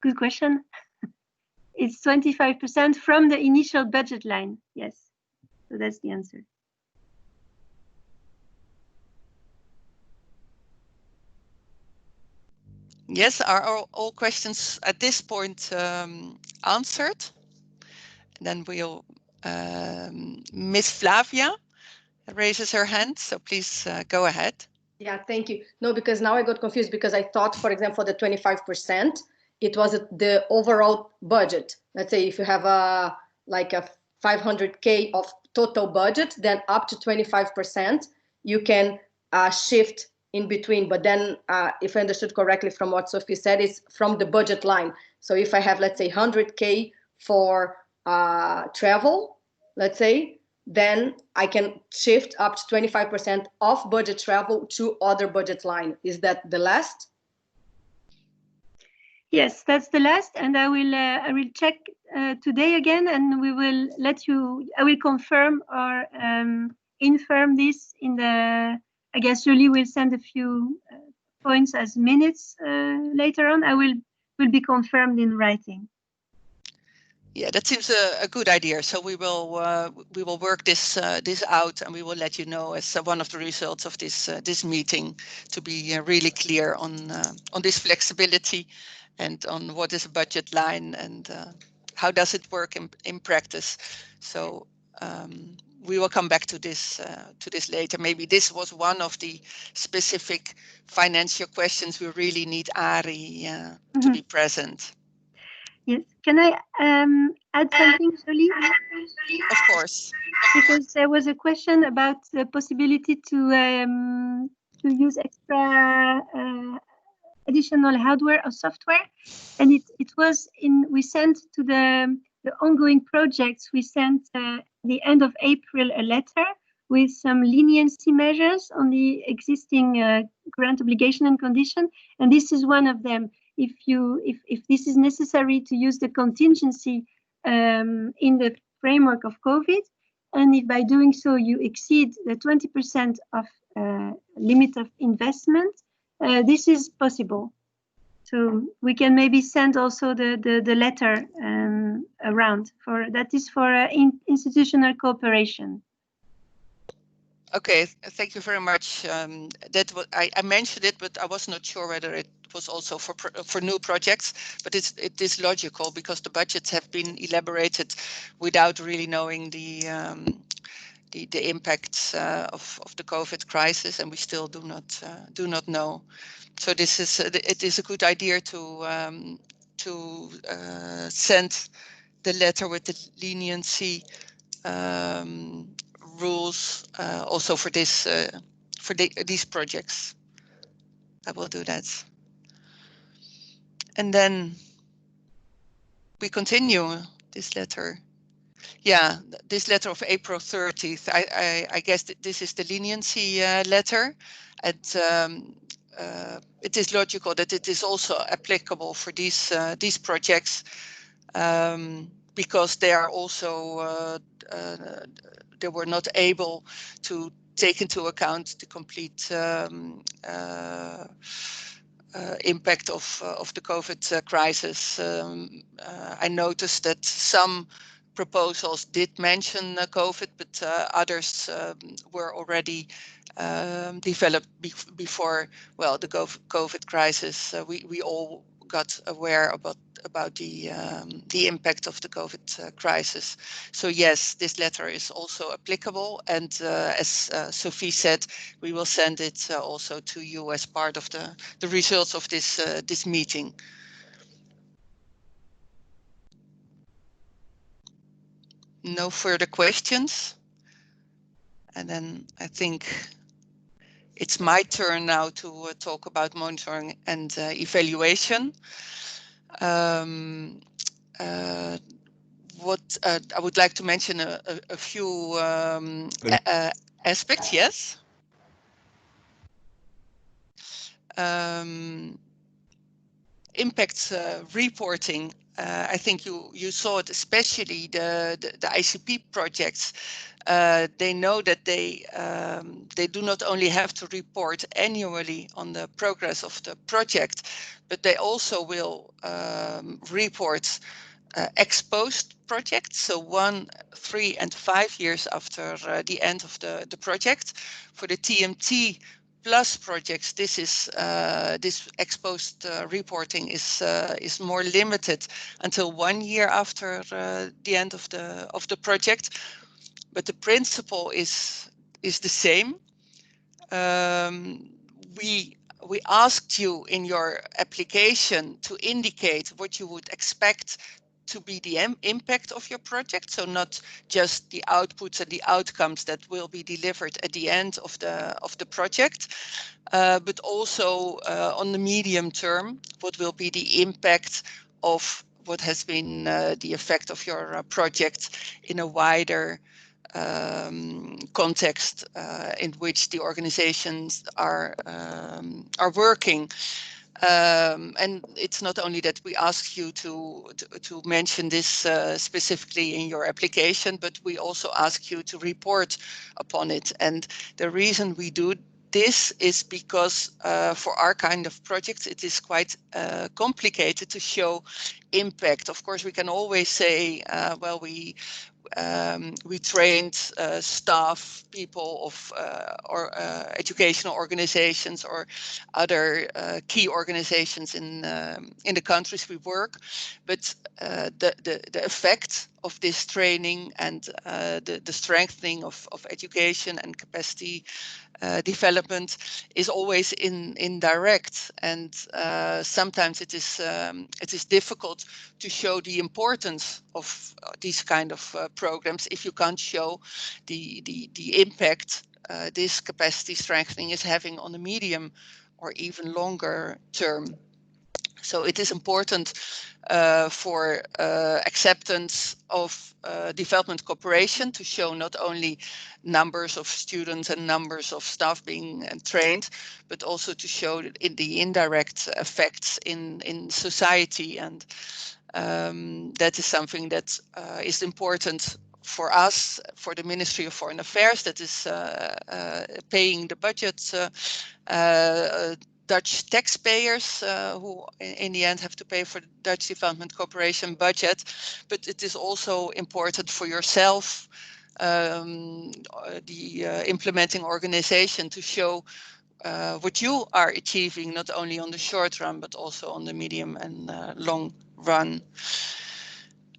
Good question. It's 25% from the initial budget line. Yes, so that's the answer. Yes, are all questions at this point answered? Then we'll, Miss Flavia raises her hand, so please go ahead. Yeah, thank you. No, because now I got confused because I thought, for example, the 25%, it was the overall budget. Let's say if you have a 500K of total budget, then up to 25%, you can shift in between. But then if I understood correctly from what Sophie said, it's from the budget line. So if I have, let's say 100K for travel, let's say, then I can shift up to 25% of budget travel to other budget line. Is that the last? Yes, that's the last, and I will check today again, and we will let you. I will confirm or infirm this in the. I guess Julie will send a few points as minutes later on. I will be confirmed in writing. Yeah, that seems a good idea. So we will work this out, and we will let you know as one of the results of this meeting, to be really clear on this flexibility and on what is a budget line and how does it work in practice. So we will come back to this later. Maybe this was one of the specific financial questions we really need Ari to be present. Yes, can I add something, Julie? Of course. Because there was a question about the possibility to use extra additional hardware or software, and it was we sent to the ongoing projects. We sent the end of April a letter with some leniency measures on the existing grant obligation and condition, and this is one of them. If this is necessary to use the contingency in the framework of COVID, and if by doing so you exceed the 20% of limit of investment, this is possible. So we can maybe send also the letter around for that is for institutional cooperation. Okay, thank you very much. I mentioned it, but I was not sure whether it was also for new projects. But it is logical because the budgets have been elaborated without really knowing the impacts of the COVID crisis, and we still do not know. So this is it is a good idea to send the letter with the leniency rules also for this these projects. I will do that. And then we continue this letter. Yeah, this letter of April 30th. I guess this is the leniency letter, and it is logical that it is also applicable for these projects because they are also they were not able to take into account the complete impact of the COVID crisis. I noticed that some proposals did mention COVID, but others were already developed before, well, the COVID crisis. We all got aware about the impact of the COVID crisis. So yes, this letter is also applicable, and as Sophie said, we will send it also to you as part of the results of this meeting. No further questions, and then I think it's my turn now to talk about monitoring and evaluation. What I would like to mention a few aspects, yes. Impact reporting. I think you saw it, especially the ICP projects. They know that they do not only have to report annually on the progress of the project, but they also will report ex-post projects, so 1, 3, and 5 years after the end of the project. For the TMT plus projects, this is this ex-post reporting is more limited until 1 year after the end of the project, but the principle is the same. We asked you in your application to indicate what you would expect to be the impact of your project, so not just the outputs and the outcomes that will be delivered at the end of the project, but also on the medium term, what will be the impact of what has been the effect of your project in a wider context in which the organizations are working. And it's not only that we ask you to mention this specifically in your application, but we also ask you to report upon it. And the reason we do this is because for our kind of projects, it is quite complicated to show impact. Of course, we can always say, well, we trained staff, people of educational organizations or other key organizations in the countries we work, but the effect of this training and the strengthening of education and capacity development is always indirect, and sometimes it is difficult to show the importance of these kind of programs if you can't show the impact this capacity strengthening is having on the medium or even longer term. So it is important for acceptance of development cooperation to show not only numbers of students and numbers of staff being trained, but also to show in the indirect effects in society. And that is something that is important for us, for the Ministry of Foreign Affairs, that is paying the budget, Dutch taxpayers who in the end have to pay for the Dutch Development Cooperation budget, but it is also important for yourself implementing organization to show what you are achieving, not only on the short run, but also on the medium and long run.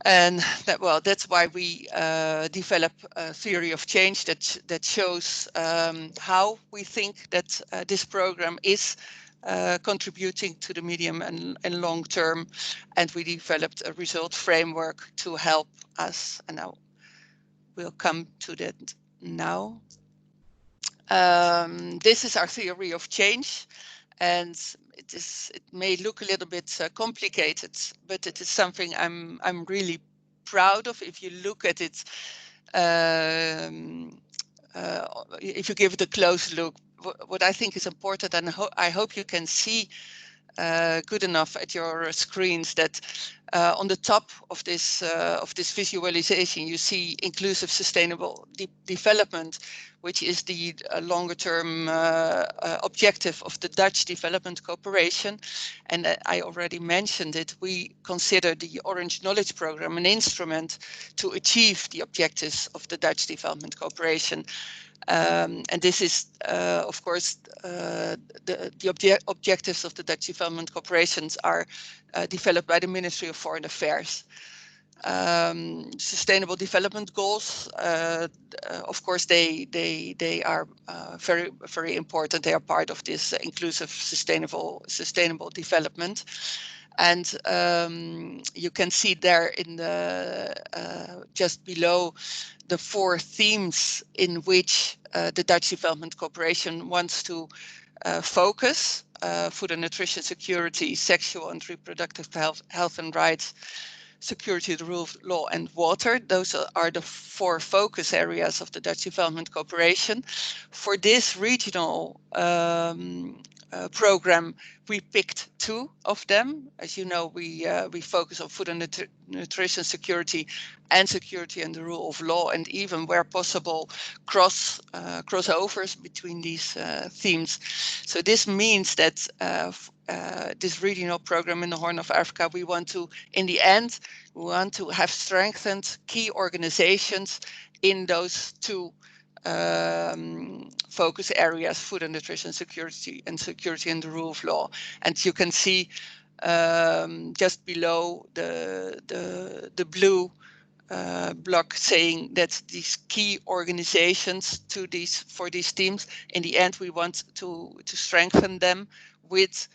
And that's why we develop a theory of change that shows how we think that this program is contributing to the medium and long term. And we developed a result framework to help us. And now we'll come to that now. This is our theory of change. And it may look a little bit complicated, but it is something I'm really proud of. If you look at it, if you give it a close look, what I think is important, and I hope you can see good enough at your screens, that on the top of this visualization you see inclusive sustainable development, which is the longer term objective of the Dutch development cooperation. And I already mentioned it, we consider the Orange Knowledge Programme an instrument to achieve the objectives of the Dutch development cooperation. And this is, of course, the objectives of the Dutch development cooperations are developed by the Ministry of Foreign Affairs. Sustainable development goals, of course, they are very, very important. They are part of this inclusive sustainable development. And you can see there in the just below the 4 themes in which the Dutch Development Cooperation wants to focus: food and nutrition security, sexual and reproductive health and rights, security, the rule of law, and water. Those are the 4 focus areas of the Dutch Development Cooperation. For this regional program, we picked 2 of them. As you know, we focus on food and nutrition security and security and the rule of law, and even where possible crossovers between these themes. So this means that this regional program in the Horn of Africa, we want to, in the end, we want to have strengthened key organizations in those 2 focus areas: food and nutrition security and security and the rule of law. And you can see just below the blue block saying that these key organizations for these teams, in the end we want to strengthen them with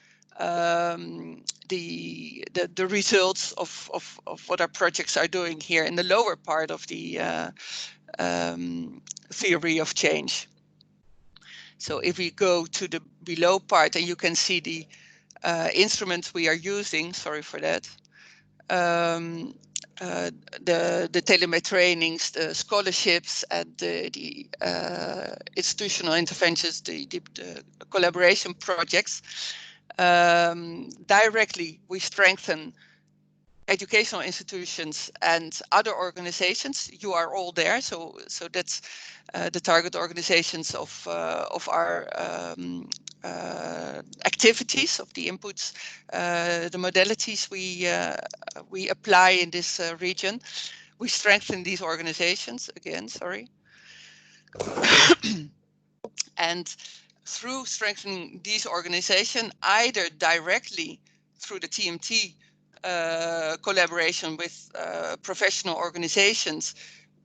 the results of what our projects are doing here in the lower part of the theory of change. So if we go to the below part, and you can see the instruments we are using, sorry for that, the tailor-made trainings, the scholarships, and the institutional interventions, the collaboration projects. Directly, we strengthen educational institutions and other organizations. You are all there, so that's the target organizations of our activities, of the inputs, the modalities we apply in this region. We strengthen these organizations again, sorry. And through strengthening these organizations, either directly through the TMT collaboration with professional organizations,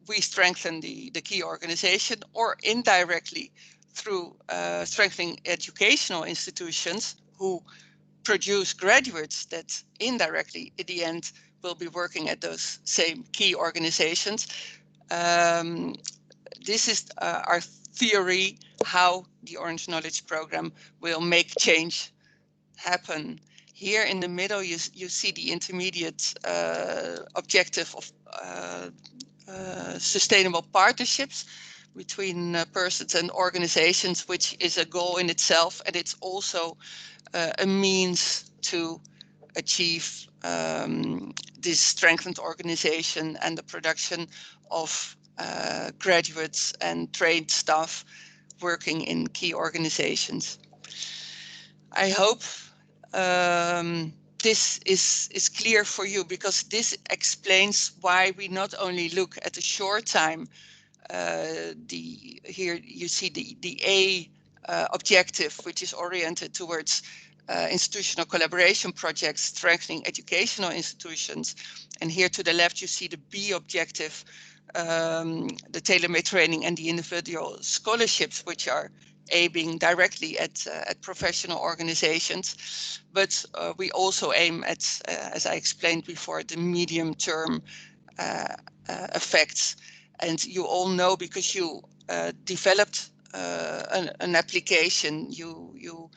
we strengthen the key organization, or indirectly through strengthening educational institutions who produce graduates that indirectly at the end will be working at those same key organizations. This is our theory how the Orange Knowledge Program will make change happen. Here in the middle, you see the intermediate objective of sustainable partnerships between persons and organizations, which is a goal in itself, and it's also a means to achieve this strengthened organization and the production of graduates and trained staff working in key organizations. I hope this is clear for you, because this explains why we not only look at a short time here you see the A objective, which is oriented towards institutional collaboration projects, strengthening educational institutions. And here to the left, you see the B objective, the tailor-made training and the individual scholarships, which are aiming directly at professional organizations. But we also aim at, as I explained before, the medium-term effects. And you all know, because you developed an application, you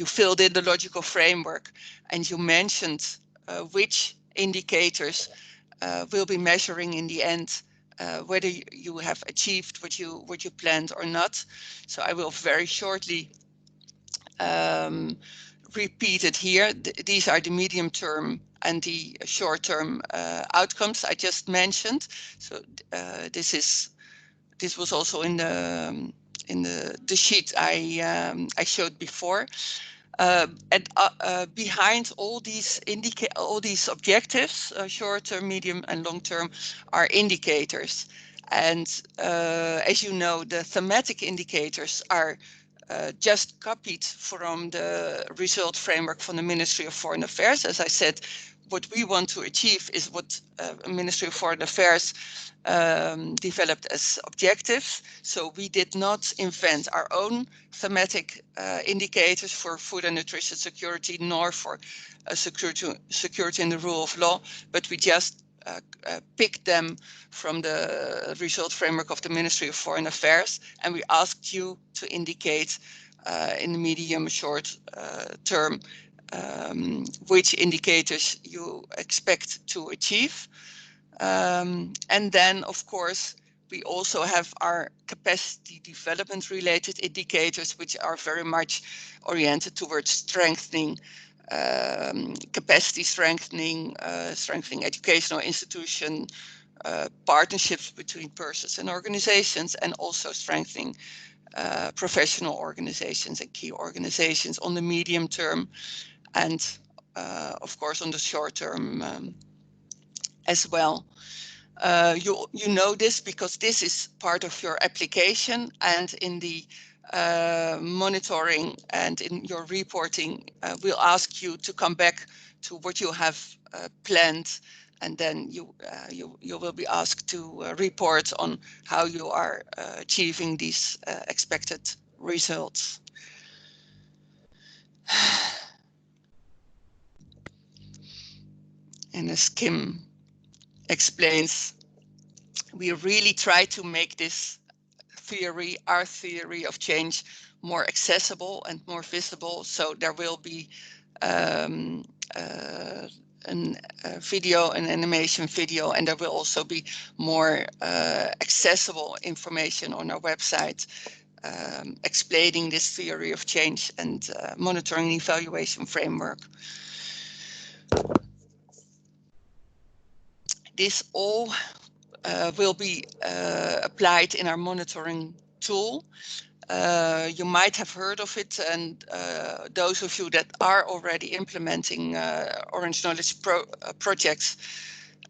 filled in the logical framework, and you mentioned which indicators will be measuring in the end whether you have achieved what you planned or not. So I will very shortly repeat it here. These are the medium term and the short term outcomes I just mentioned. So this was also in the sheet I showed before. And behind all these objectives, short term, medium and long term, are indicators. And as you know, the thematic indicators are just copied from the result framework from the Ministry of Foreign Affairs. As I said, what we want to achieve is what Ministry of Foreign Affairs developed as objectives. So we did not invent our own thematic indicators for food and nutrition security, nor for security in the rule of law, but we just picked them from the result framework of the Ministry of Foreign Affairs, and we asked you to indicate in the medium short term which indicators you expect to achieve. And then, of course, we also have our capacity development related indicators, which are very much oriented towards strengthening capacity strengthening, strengthening educational institution, partnerships between persons and organizations, and also strengthening professional organizations and key organizations on the medium term, and of course on the short term as well. You know this because this is part of your application, and in the monitoring and in your reporting, we'll ask you to come back to what you have planned, and then you will be asked to report on how you are achieving these expected results. And as Kim explains, we really try to make this theory, our theory of change, more accessible and more visible. So there will be a video, an animation video, and there will also be more accessible information on our website explaining this theory of change and monitoring and evaluation framework. This all will be applied in our monitoring tool. You might have heard of it, and those of you that are already implementing Orange Knowledge projects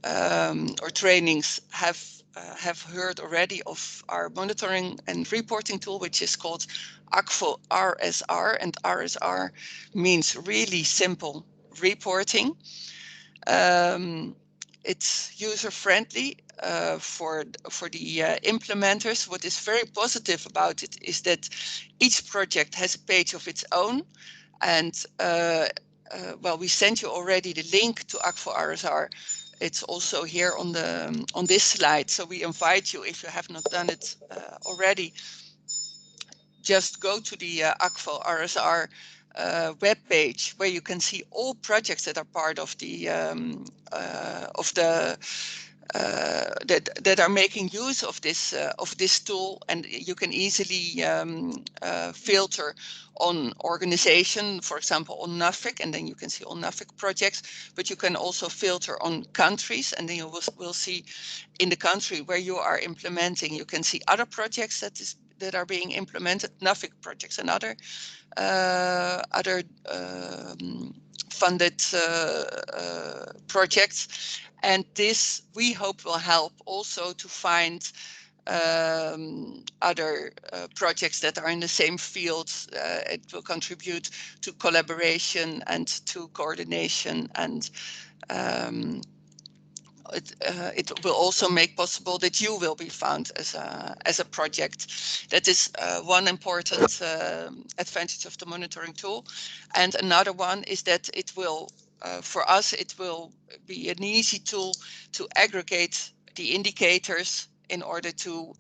or trainings have heard already of our monitoring and reporting tool, which is called ACFO RSR, and RSR means really simple reporting. It's user-friendly for the implementers. What is very positive about it is that each project has a page of its own, and well, we sent you already the link to ACFO RSR. It's also here on this slide. So we invite you, if you have not done it already, just go to the ACFO RSR web page, where you can see all projects that are part of the that are making use of this tool, and you can easily filter on organization, for example, on NAFIC, and then you can see all NAFIC projects. But you can also filter on countries, and then you will see in the country where you are implementing, you can see other projects that are being implemented, NAFIC projects and other funded projects. And this, we hope, will help also to find other projects that are in the same field. It will contribute to collaboration and to coordination, and it will also make possible that you will be found as a project. That is one important advantage of the monitoring tool. And another one is that it will, for us, it will be an easy tool to aggregate the indicators in order to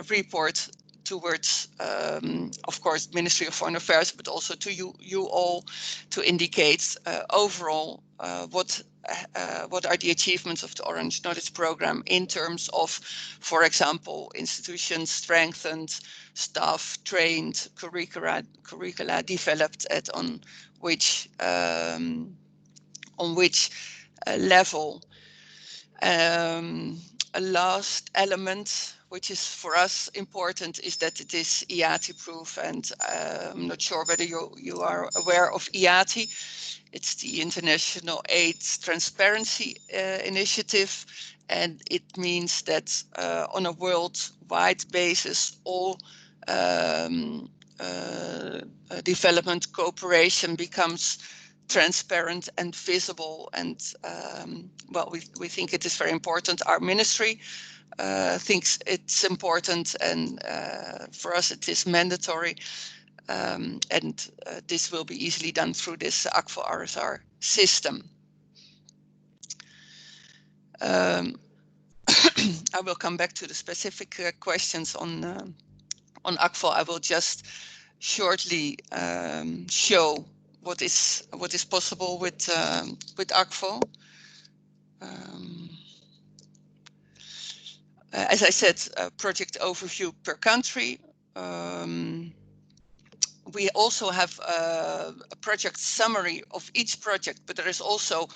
report towards, of course, Ministry of Foreign Affairs, but also to you all, to indicate overall what are the achievements of the Orange Knowledge Program in terms of, for example, institutions strengthened, staff trained, curricula developed on which level. A last element, which is for us important, is that it is IATI proof, and I'm not sure whether you are aware of IATI. It's the International AIDS Transparency Initiative, and it means that on a worldwide basis, all development cooperation becomes transparent and visible, and well, we think it is very important. Our ministry thinks it's important, and for us it is mandatory, and this will be easily done through this ACFO RSR system. I will come back to the specific questions on ACFO. I will just shortly show what is possible with ACFO. As I said, project overview per country. We also have a project summary of each project, but there is also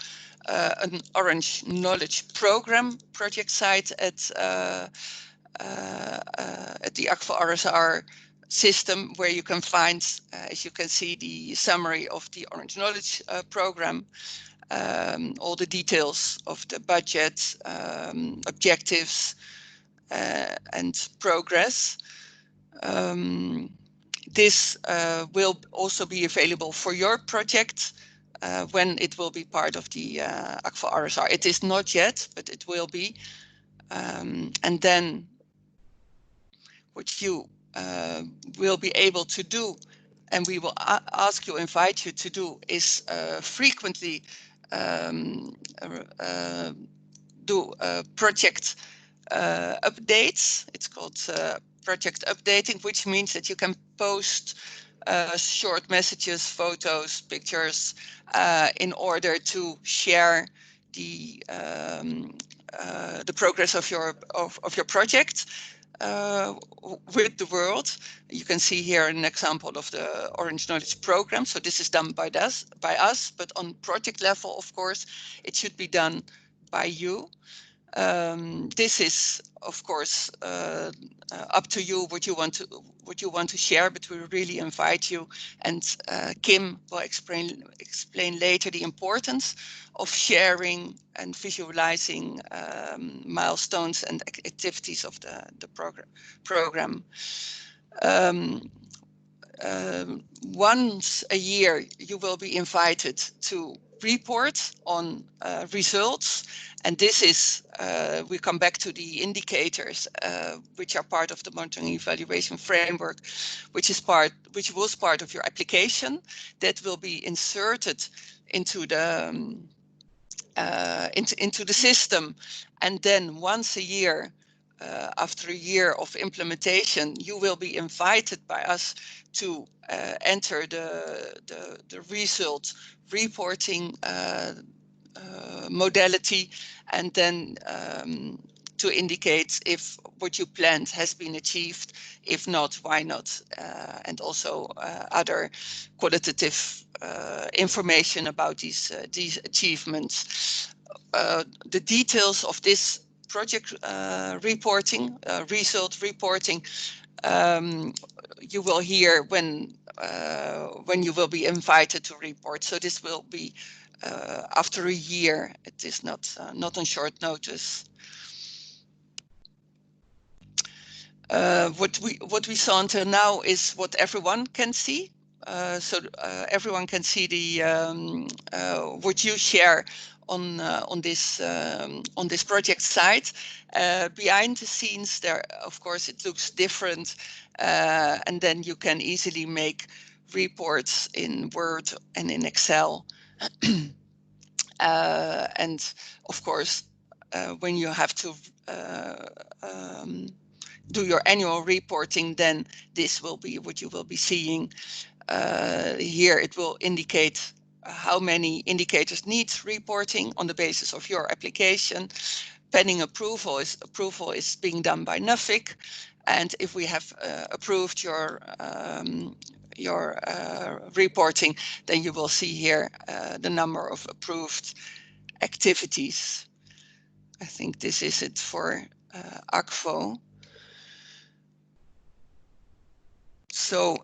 an Orange Knowledge Program project site at the ACFO RSR system, where you can find, as you can see, the summary of the Orange Knowledge Program, all the details of the budget, objectives, and progress. This will also be available for your project when it will be part of the ACFO RSR. It is not yet, but it will be. And then what you will be able to do, and we will invite you to do, is frequently do project updates. It's called project updating, which means that you can post short messages, photos, pictures, in order to share the progress of your project with the world. You can see here an example of the Orange Knowledge Program. So this is done by us, but on project level, of course, it should be done by you. This is, of course, up to you what you want to share, but we really invite you. And Kim will explain later the importance of sharing and visualizing milestones and activities of the program. Once a year, you will be invited to report on results, and this is we come back to the indicators, which are part of the monitoring evaluation framework, which was part of your application, that will be inserted into the into the system, and then once a year, after a year of implementation, you will be invited by us to enter the result reporting modality, and then to indicate if what you planned has been achieved. If not, why not? And also other qualitative information about these achievements. The details of this project reporting, result reporting, you will hear when you will be invited to report. So this will be after a year. It is not on short notice. What we saw until now is what everyone can see. So everyone can see the what you share on this project site. Behind the scenes, there of course it looks different, and then you can easily make reports in Word and in Excel. And of course, when you have to do your annual reporting, then this will be what you will be seeing. Here it will indicate how many indicators need reporting on the basis of your application. Pending approval is being done by NUFIC. And if we have approved your reporting, then you will see here the number of approved activities. I think this is it for ACFO. So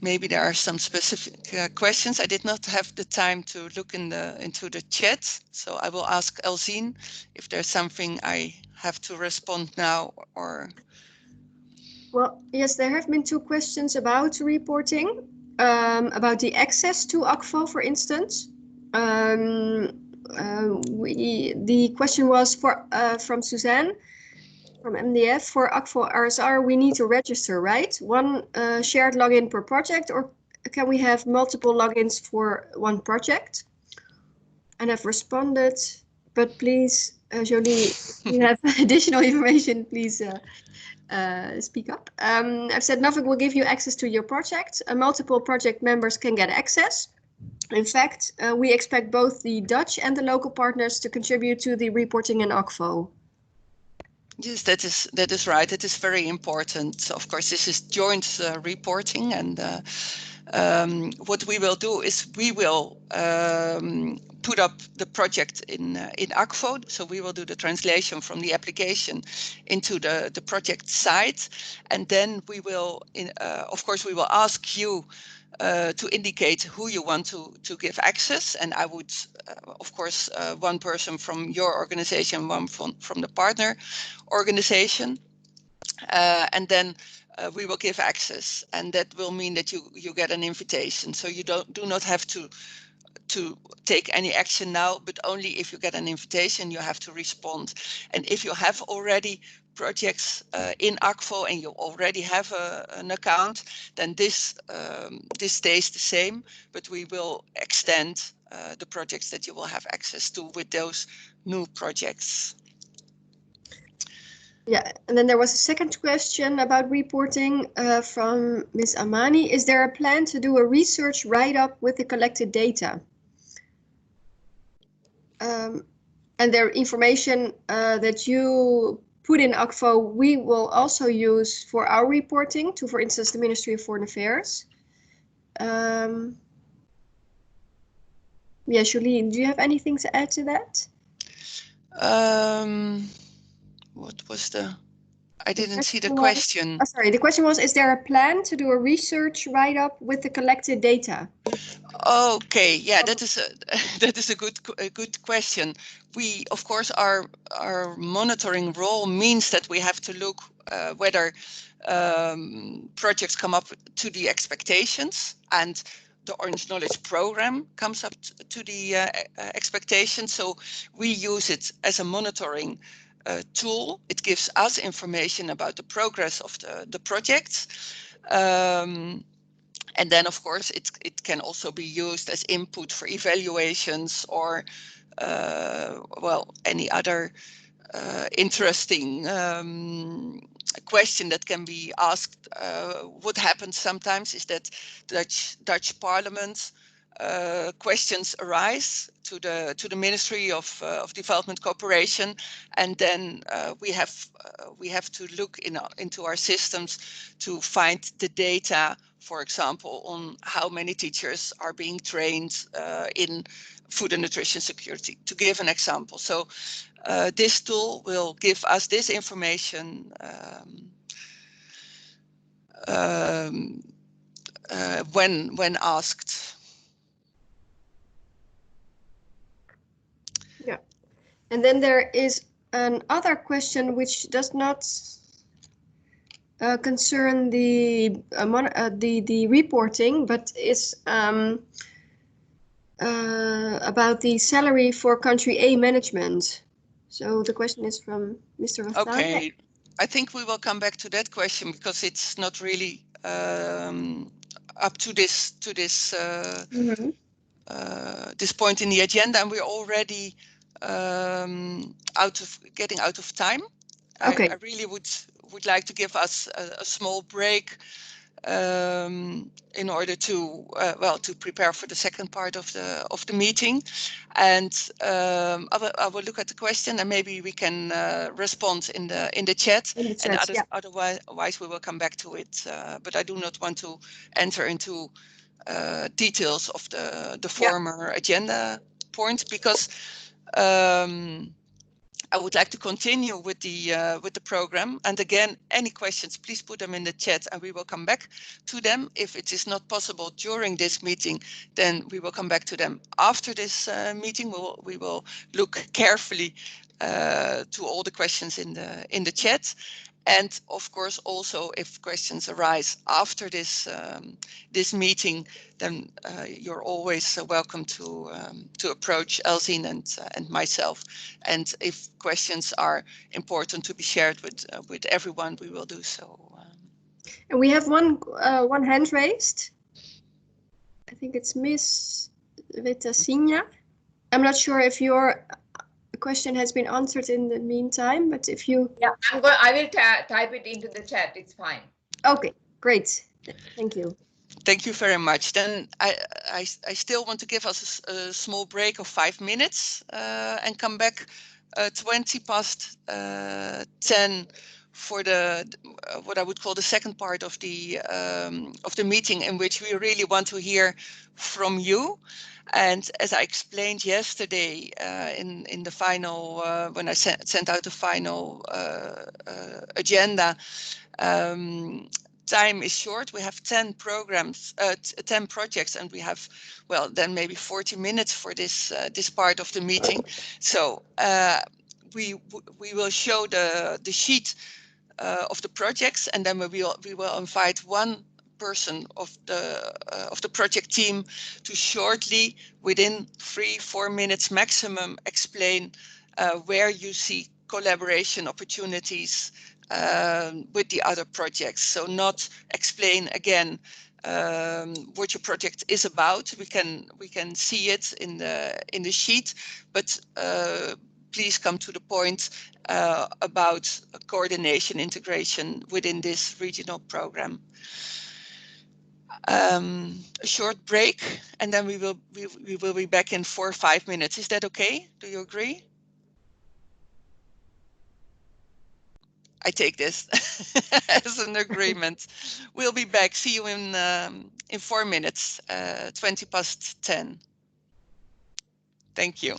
maybe there are some specific questions. I did not have the time to look into the chat, so I will ask Elzine if there's something I have to respond now or. Well, yes, there have been 2 questions about reporting, about the access to ACFO, for instance. The question was from Suzanne from MDF. For ACFO RSR, we need to register, right? One shared login per project, or can we have multiple logins for one project? And I've responded, but please, Jolie, if you have additional information, please speak up. I've said NUFIC will give you access to your project. Multiple project members can get access. In fact, we expect both the Dutch and the local partners to contribute to the reporting in ACFO. Yes, that is right. That is very important. Of course, this is joint reporting, and what we will do is we will put up the project in ACFO. So we will do the translation from the application into the project site, and then we will, of course, we will ask you to indicate who you want to give access. And I would, of course, one person from your organization, one from the partner organization, and then we will give access, and that will mean that you get an invitation. So you do not have to take any action now, but only if you get an invitation, you have to respond. And if you have already projects in ACFO and you already have an account, then this stays the same, but we will extend the projects that you will have access to with those new projects. Yeah, and then there was a second question about reporting from Ms. Amani. Is there a plan to do a research write-up with the collected data? And their information that you put in ACFO, we will also use for our reporting to, for instance, the Ministry of Foreign Affairs. Yeah, Jolien, do you have anything to add to that? What was I didn't see the question. Oh, sorry, the question was, is there a plan to do a research write-up with the collected data? Okay, yeah, that is a good question. We, of course, our monitoring role means that we have to look whether projects come up to the expectations, and the Orange Knowledge Program comes up to the expectations. So we use it as a monitoring tool. It gives us information about the progress of the projects. And then, of course, it can also be used as input for evaluations or, well, any other interesting question that can be asked. What happens sometimes is that Dutch Parliament questions arise to the Ministry of Development Cooperation, and then we have to look into our systems to find the data, for example, on how many teachers are being trained in food and nutrition security, to give an example. So this tool will give us this information when asked. Yeah. And then there is another question which does not concern the reporting, but is about the salary for country A management. So the question is from Mr. Vassal. Okay, I think we will come back to that question because it's not really up to this this point in the agenda, and we're already getting out of time. Okay. I really would like to give us a small break in order to to prepare for the second part of the meeting, and I will look at the question and maybe we can respond in the chat. In the chat, And otherwise we will come back to it. But I do not want to enter into details of the former agenda points because I would like to continue with the program. And again, any questions, please put them in the chat and we will come back to them. If it is not possible during this meeting, then we will come back to them after this meeting. We will look carefully to all the questions in the chat. And of course, also if questions arise after this this meeting, then you're always welcome to approach Elzine and myself. And if questions are important to be shared with everyone, we will do so. And we have one hand raised. I think it's Miss Vitasinia. I'm not sure if your question has been answered in the meantime, but if you... Yeah, I will type it into the chat. It's fine. Okay, great. Thank you. Thank you very much. Then I still want to give us a small break of 5 minutes and come back 20 past 10 for the what I would call the second part of the meeting, in which we really want to hear from you. And as I explained yesterday in the final when I sent out the final agenda, time is short. We have 10 programs, 10 projects, and we have, well, then maybe 40 minutes for this this part of the meeting. So we will show the sheet of the projects, and then we will invite one person of the project team to shortly, within 3-4 minutes maximum, explain where you see collaboration opportunities with the other projects. So not explain again what your project is about. We can see it in the sheet, but please come to the point about coordination integration within this regional program. A short break, and then we will be back in 4 or 5 minutes. Is that okay? Do you agree? I take this as an agreement. We'll be back. See you in 4 minutes, 20 past 10. Thank you.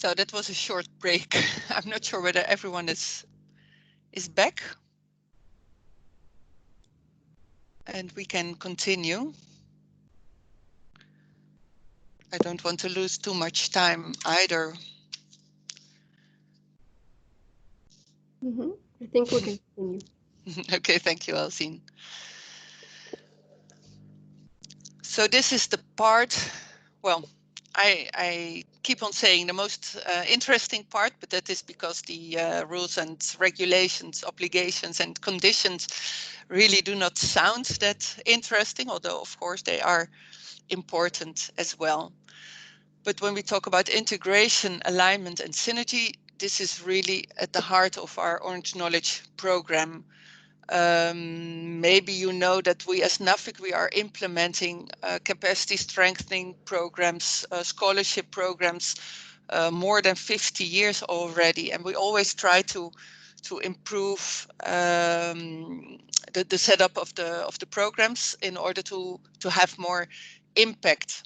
So that was a short break. I'm not sure whether everyone is back. And we can continue. I don't want to lose too much time either. I think we can continue. Okay, thank you, Alcine. So this is the part, well, I keep on saying the most interesting part, but that is because the rules and regulations, obligations and conditions really do not sound that interesting, although of course they are important as well. But when we talk about integration, alignment and synergy, this is really at the heart of our Orange Knowledge program. Maybe you know that we as NAFIC, we are implementing capacity strengthening programs, scholarship programs, more than 50 years already. And we always try to improve the setup of the programs in order to have more impact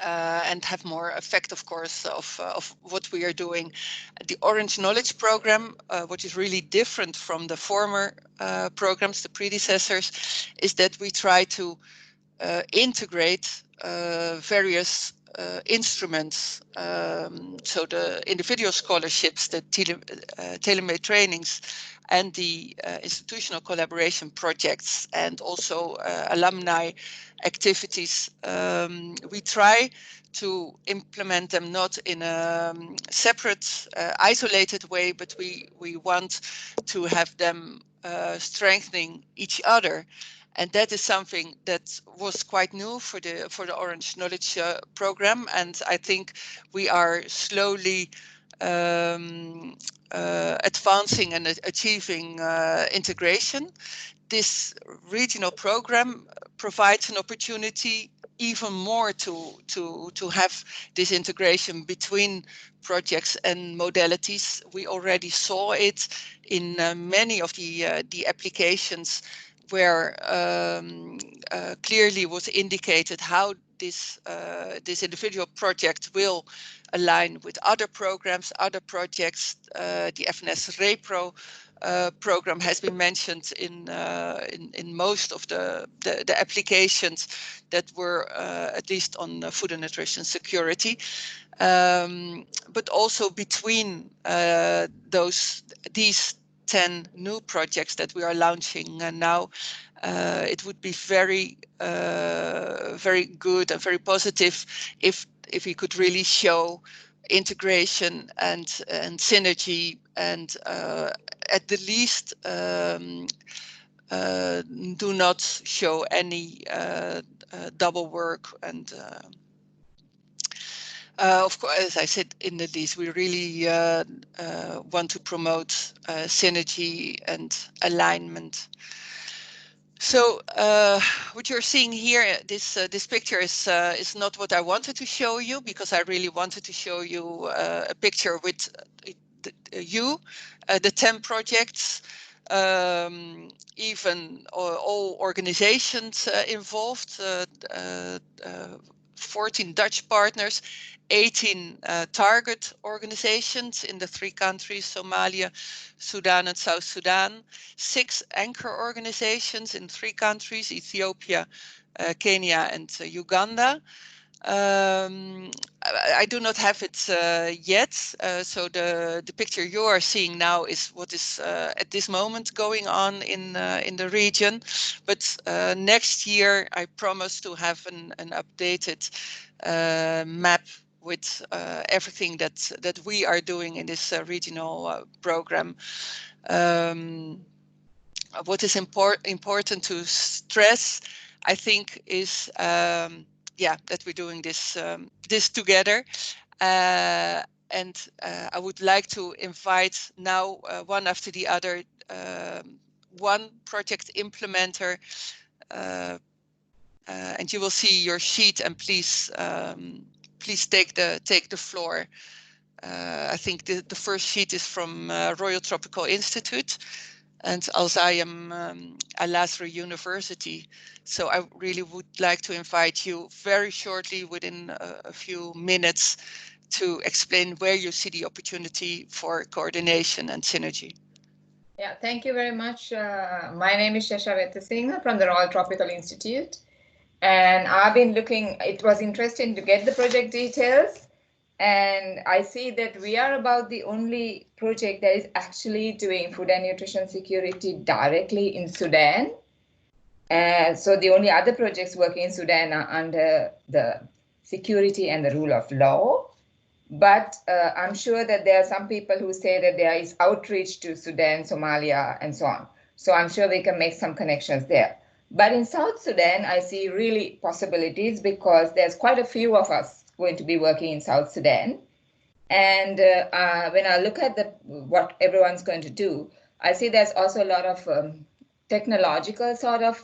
and have more effect, of course, of what we are doing. The Orange Knowledge program, which is really different from the former programs, the predecessors, is that we try to integrate various instruments. So the individual scholarships, the tailor-made trainings, and the institutional collaboration projects, and also alumni activities. We try to implement them not in a separate, isolated way, but we want to have them strengthening each other. And that is something that was quite new for the Orange Knowledge program. And I think we are slowly advancing and achieving integration. This regional program provides an opportunity even more to have this integration between projects and modalities. We already saw it in many of the applications where clearly was indicated how this individual project will align with other programs, other projects. The FNS REPRO program has been mentioned in most of the applications that were at least on food and nutrition security. But also between these 10 new projects that we are launching now, it would be very good and very positive if we could really show integration and synergy, and at the least do not show any double work. And of course, as I said in the list, we really want to promote synergy and alignment. So what you're seeing here, this picture is not what I wanted to show you, because I really wanted to show you a picture with the 10 projects, even all organizations involved, 14 Dutch partners, 18 target organizations in the 3 countries, Somalia, Sudan and South Sudan, 6 anchor organizations in 3 countries, Ethiopia, Kenya and Uganda. I do not have it yet, so the picture you are seeing now is what is at this moment going on in the region. But next year I promise to have an updated map with everything that we are doing in this regional program. What is important to stress, I think, is that we're doing this together. And I would like to invite now one after the other, one project implementer, and you will see your sheet, and please take the floor. I think the first sheet is from Royal Tropical Institute and Al-Zayem Al-Azhar University. So I really would like to invite you very shortly, within a few minutes, to explain where you see the opportunity for coordination and synergy. Yeah, thank you very much. My name is Shashaveta Singh from the Royal Tropical Institute. And I've been looking, it was interesting to get the project details. And I see that we are about the only project that is actually doing food and nutrition security directly in Sudan. So the only other projects working in Sudan are under the security and the rule of law. But I'm sure that there are some people who say that there is outreach to Sudan, Somalia, and so on. So I'm sure we can make some connections there. But in South Sudan, I see really possibilities because there's quite a few of us going to be working in South Sudan. And when I look at what everyone's going to do, I see there's also a lot of technological sort of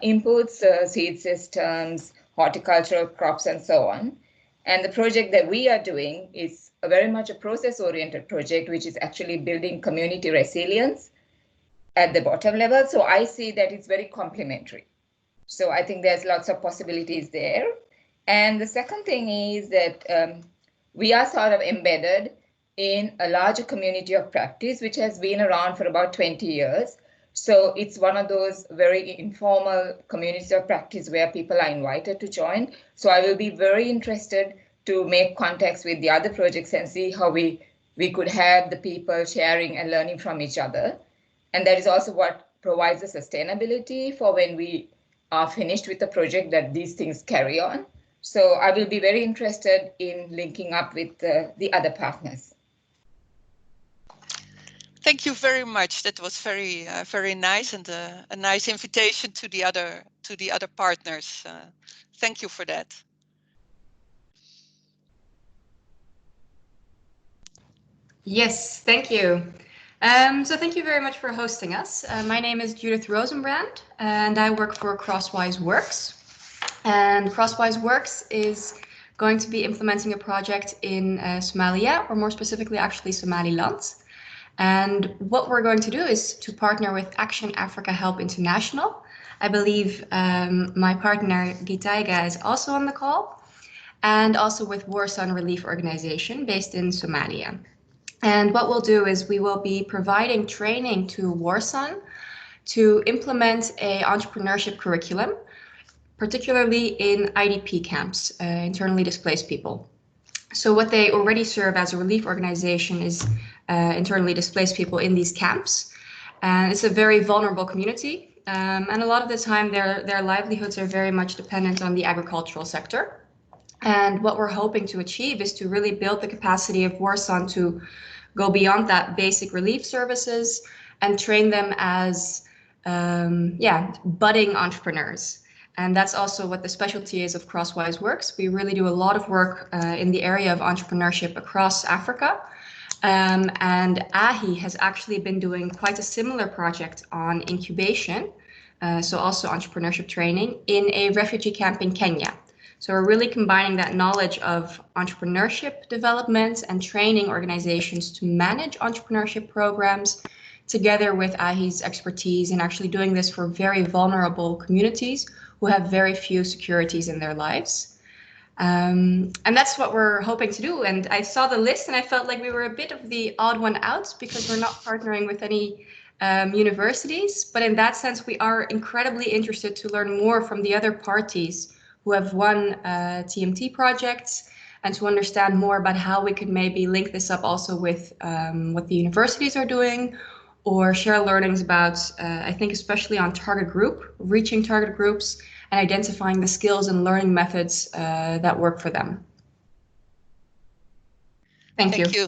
inputs, seed systems, horticultural crops, and so on. And the project that we are doing is very much a process-oriented project, which is actually building community resilience at the bottom level. So I see that it's very complementary. So I think there's lots of possibilities there. And the second thing is that we are sort of embedded in a larger community of practice, which has been around for about 20 years. So it's one of those very informal communities of practice where people are invited to join. So I will be very interested to make contacts with the other projects and see how we could have the people sharing and learning from each other. And that is also what provides the sustainability for when we are finished with the project, that these things carry on. So I will be very interested in linking up with the other partners. Thank you very much. That was very, very nice, and a nice invitation to the other partners. Thank you for that. Yes, thank you. So thank you very much for hosting us. My name is Judith Rosenbrand, and I work for Crosswise Works. And Crosswise Works is going to be implementing a project in Somalia, or more specifically, actually Somaliland. And what we're going to do is to partner with Action Africa Help International. I believe my partner Gitaiga is also on the call, and also with War Sun Relief Organization based in Somalia. And what we'll do is we will be providing training to War Sun to implement an entrepreneurship curriculum, particularly in IDP camps, internally displaced people. So what they already serve as a relief organization is internally displaced people in these camps. And it's a very vulnerable community. And a lot of the time their livelihoods are very much dependent on the agricultural sector. And what we're hoping to achieve is to really build the capacity of War Sun to go beyond that basic relief services and train them as budding entrepreneurs. And that's also what the specialty is of Crosswise Works. We really do a lot of work in the area of entrepreneurship across Africa. And AHI has actually been doing quite a similar project on incubation, so also entrepreneurship training, in a refugee camp in Kenya. So we're really combining that knowledge of entrepreneurship development and training organizations to manage entrepreneurship programs together with AHI's expertise in actually doing this for very vulnerable communities who have very few securities in their lives. And that's what we're hoping to do. And I saw the list and I felt like we were a bit of the odd one out because we're not partnering with any universities. But in that sense, we are incredibly interested to learn more from the other parties who have won TMT projects and to understand more about how we could maybe link this up also with what the universities are doing, or share learnings about, I think especially on target group, reaching target groups and identifying the skills and learning methods that work for them. Thank you.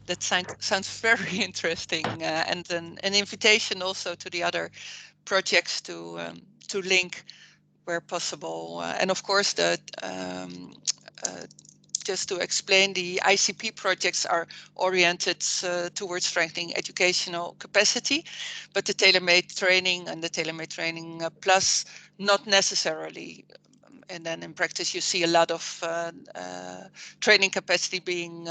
That sounds very interesting, and an invitation also to the other projects to link where possible. And of course, just to explain, the ICP projects are oriented towards strengthening educational capacity, but the tailor-made training and the tailor-made training plus not necessarily. And then in practice, you see a lot of training capacity being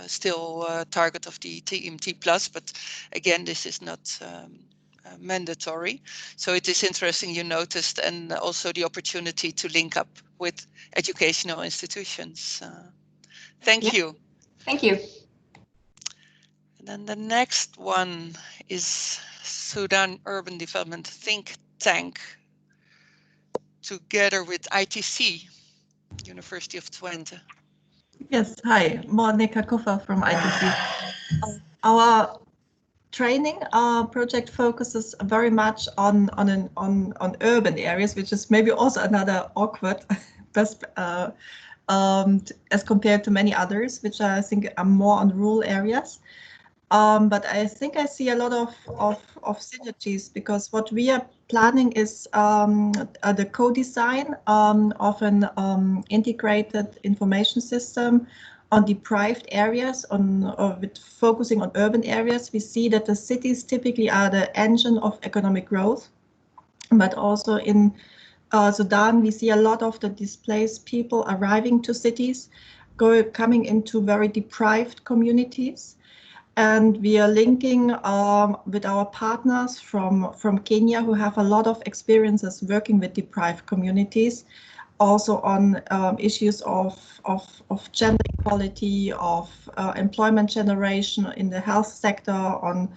still target of the TMT plus, but again, this is not mandatory. So it is interesting you noticed, and also the opportunity to link up with educational institutions. Thank you. Thank you. And then the next one is Sudan Urban Development Think Tank, together with ITC, University of Twente. Yes, hi, Monica Koffer from ITC. Our training project focuses very much on urban areas, which is maybe also another awkward as compared to many others, which I think are more on rural areas. But I think I see a lot of synergies, because what we are planning is the co-design of an integrated information system on deprived areas, with focusing on urban areas. We see that the cities typically are the engine of economic growth, but also in Sudan, we see a lot of the displaced people arriving to cities, coming into very deprived communities. And we are linking with our partners from Kenya, who have a lot of experiences working with deprived communities, also on issues of gender equality, of employment generation in the health sector, on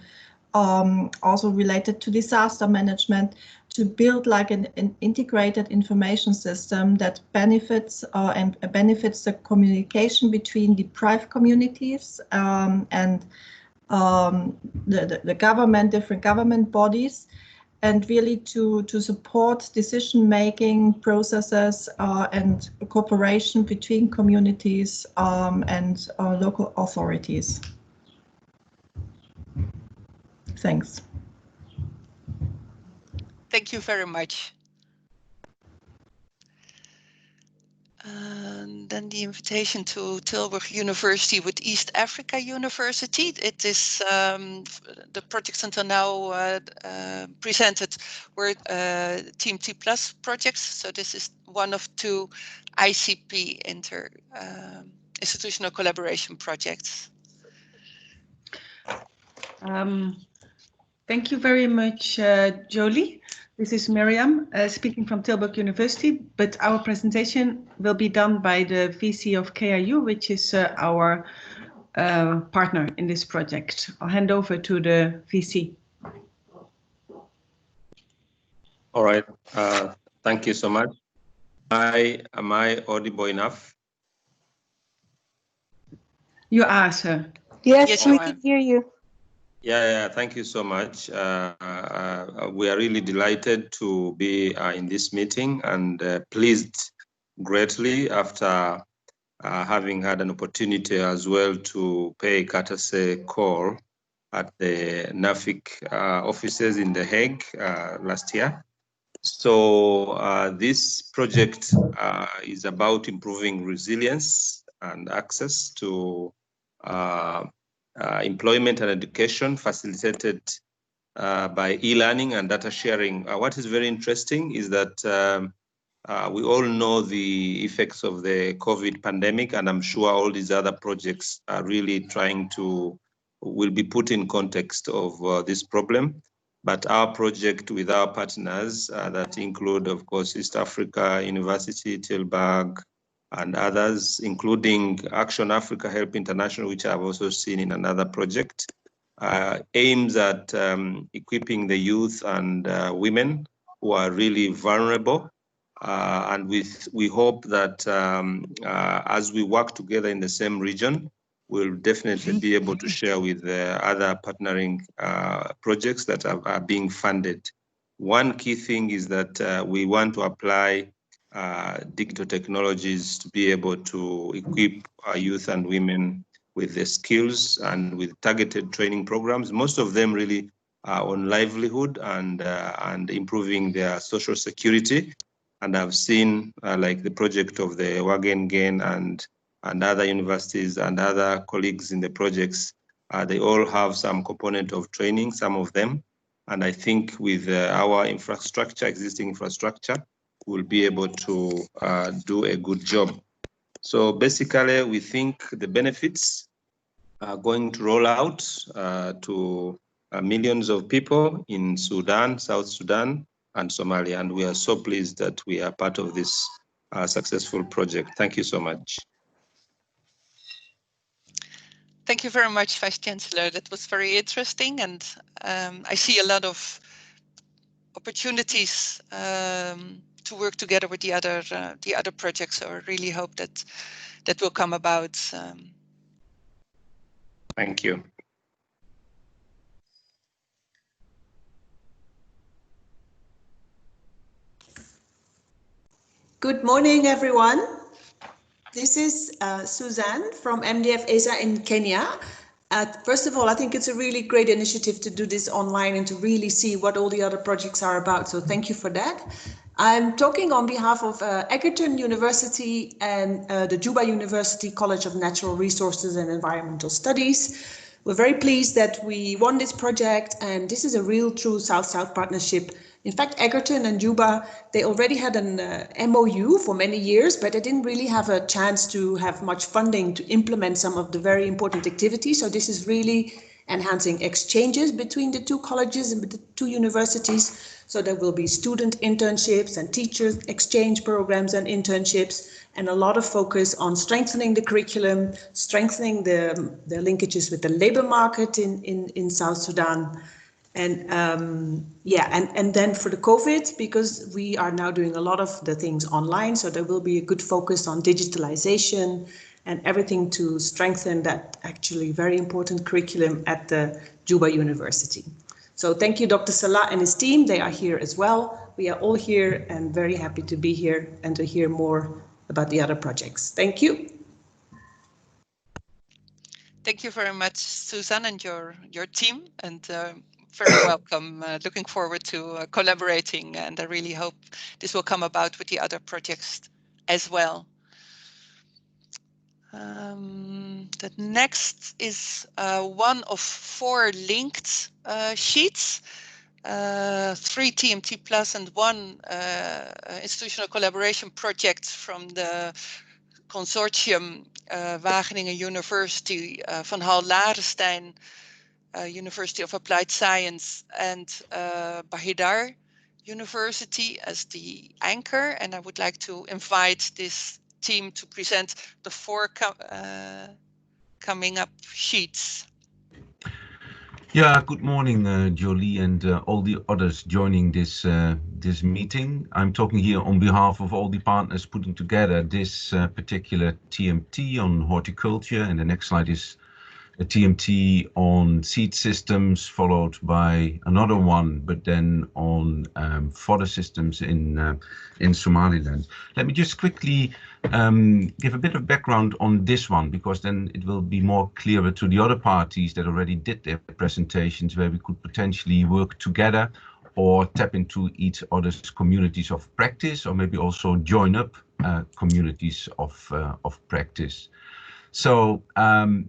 also related to disaster management, to build like an integrated information system that benefits benefits the communication between deprived communities and the government, different government bodies, and really to support decision-making processes and cooperation between communities and local authorities. Thanks. Thank you very much. And then the invitation to Tilburg University with East Africa University. It is the projects until now presented were Team T+ projects. So this is one of two ICP institutional collaboration projects. Thank you very much, Jolie. This is Miriam speaking from Tilburg University, but our presentation will be done by the VC of KIU, which is our partner in this project. I'll hand over to the VC. All right, thank you so much. Am I audible enough? You are, sir. Yes, we can hear you. Yeah, thank you so much. We are really delighted to be in this meeting, and pleased greatly after having had an opportunity as well to pay a courtesy call at the NAFIC offices in The Hague last year. So this project is about improving resilience and access to employment and education, facilitated by e-learning and data sharing. What is very interesting is that we all know the effects of the COVID pandemic, and I'm sure all these other projects are really will be put in context of this problem. But our project with our partners that include, of course, East Africa University, Tilburg, and others, including Action Africa Help International, which I've also seen in another project, aims at equipping the youth and women who are really vulnerable. And we hope that as we work together in the same region, we'll definitely be able to share with other partnering projects that are being funded. One key thing is that we want to apply digital technologies to be able to equip our youth and women with the skills and with targeted training programs. Most of them really are on livelihood and improving their social security. And I've seen like the project of the Wagengen and other universities and other colleagues in the projects, they all have some component of training, some of them. And I think with our infrastructure, existing infrastructure, we'll be able to do a good job. So basically, we think the benefits are going to roll out to millions of people in Sudan, South Sudan, and Somalia. And we are so pleased that we are part of this successful project. Thank you so much. Thank you very much, Vice Chancellor. That was very interesting, and I see a lot of opportunities to work together with the other projects. So I really hope that that will come about. Thank you. Good morning, everyone. This is Suzanne from MDF ESA in Kenya. First of all, I think it's a really great initiative to do this online and to really see what all the other projects are about. So thank you for that. I'm talking on behalf of Egerton University and the Juba University College of Natural Resources and Environmental Studies. We're very pleased that we won this project, and this is a real true South-South partnership. In fact, Egerton and Juba, they already had an MOU for many years, but they didn't really have a chance to have much funding to implement some of the very important activities. So this is really enhancing exchanges between the two colleges and the two universities. So there will be student internships and teacher exchange programs and internships, and a lot of focus on strengthening the curriculum, strengthening the linkages with the labor market in South Sudan. And and then for the COVID, because we are now doing a lot of the things online, so there will be a good focus on digitalization and everything to strengthen that actually very important curriculum at the Juba University. So thank you, Dr. Salah and his team. They are here as well. We are all here and very happy to be here and to hear more about the other projects. Thank you. Thank you very much, Susan, and your team, and very welcome. Looking forward to collaborating, and I really hope this will come about with the other projects as well. The next is one of 4 linked sheets, 3 TMT Plus and 1 institutional collaboration project from the consortium Wageningen University, Van Hal Larenstein University of Applied Science, and Bahidar University as the anchor. And I would like to invite this team to present the 4 coming up sheets. Yeah, good morning, Jolie, and all the others joining this this meeting. I'm talking here on behalf of all the partners putting together this particular TMT on horticulture, and the next slide is a TMT on seed systems, followed by another one, but then on fodder systems in Somaliland. Let me just quickly give a bit of background on this one, because then it will be more clearer to the other parties that already did their presentations, where we could potentially work together or tap into each other's communities of practice, or maybe also join up communities of practice. So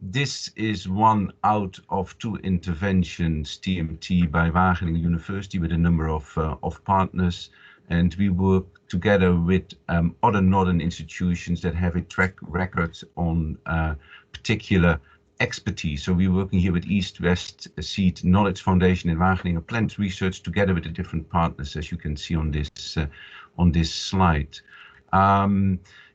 this is one out of 2 interventions, TMT by Wageningen University, with a number of partners. And we work together with other northern institutions that have a track record on particular expertise. So we're working here with East-West Seed Knowledge Foundation in Wageningen Plant Research, together with the different partners, as you can see on this slide.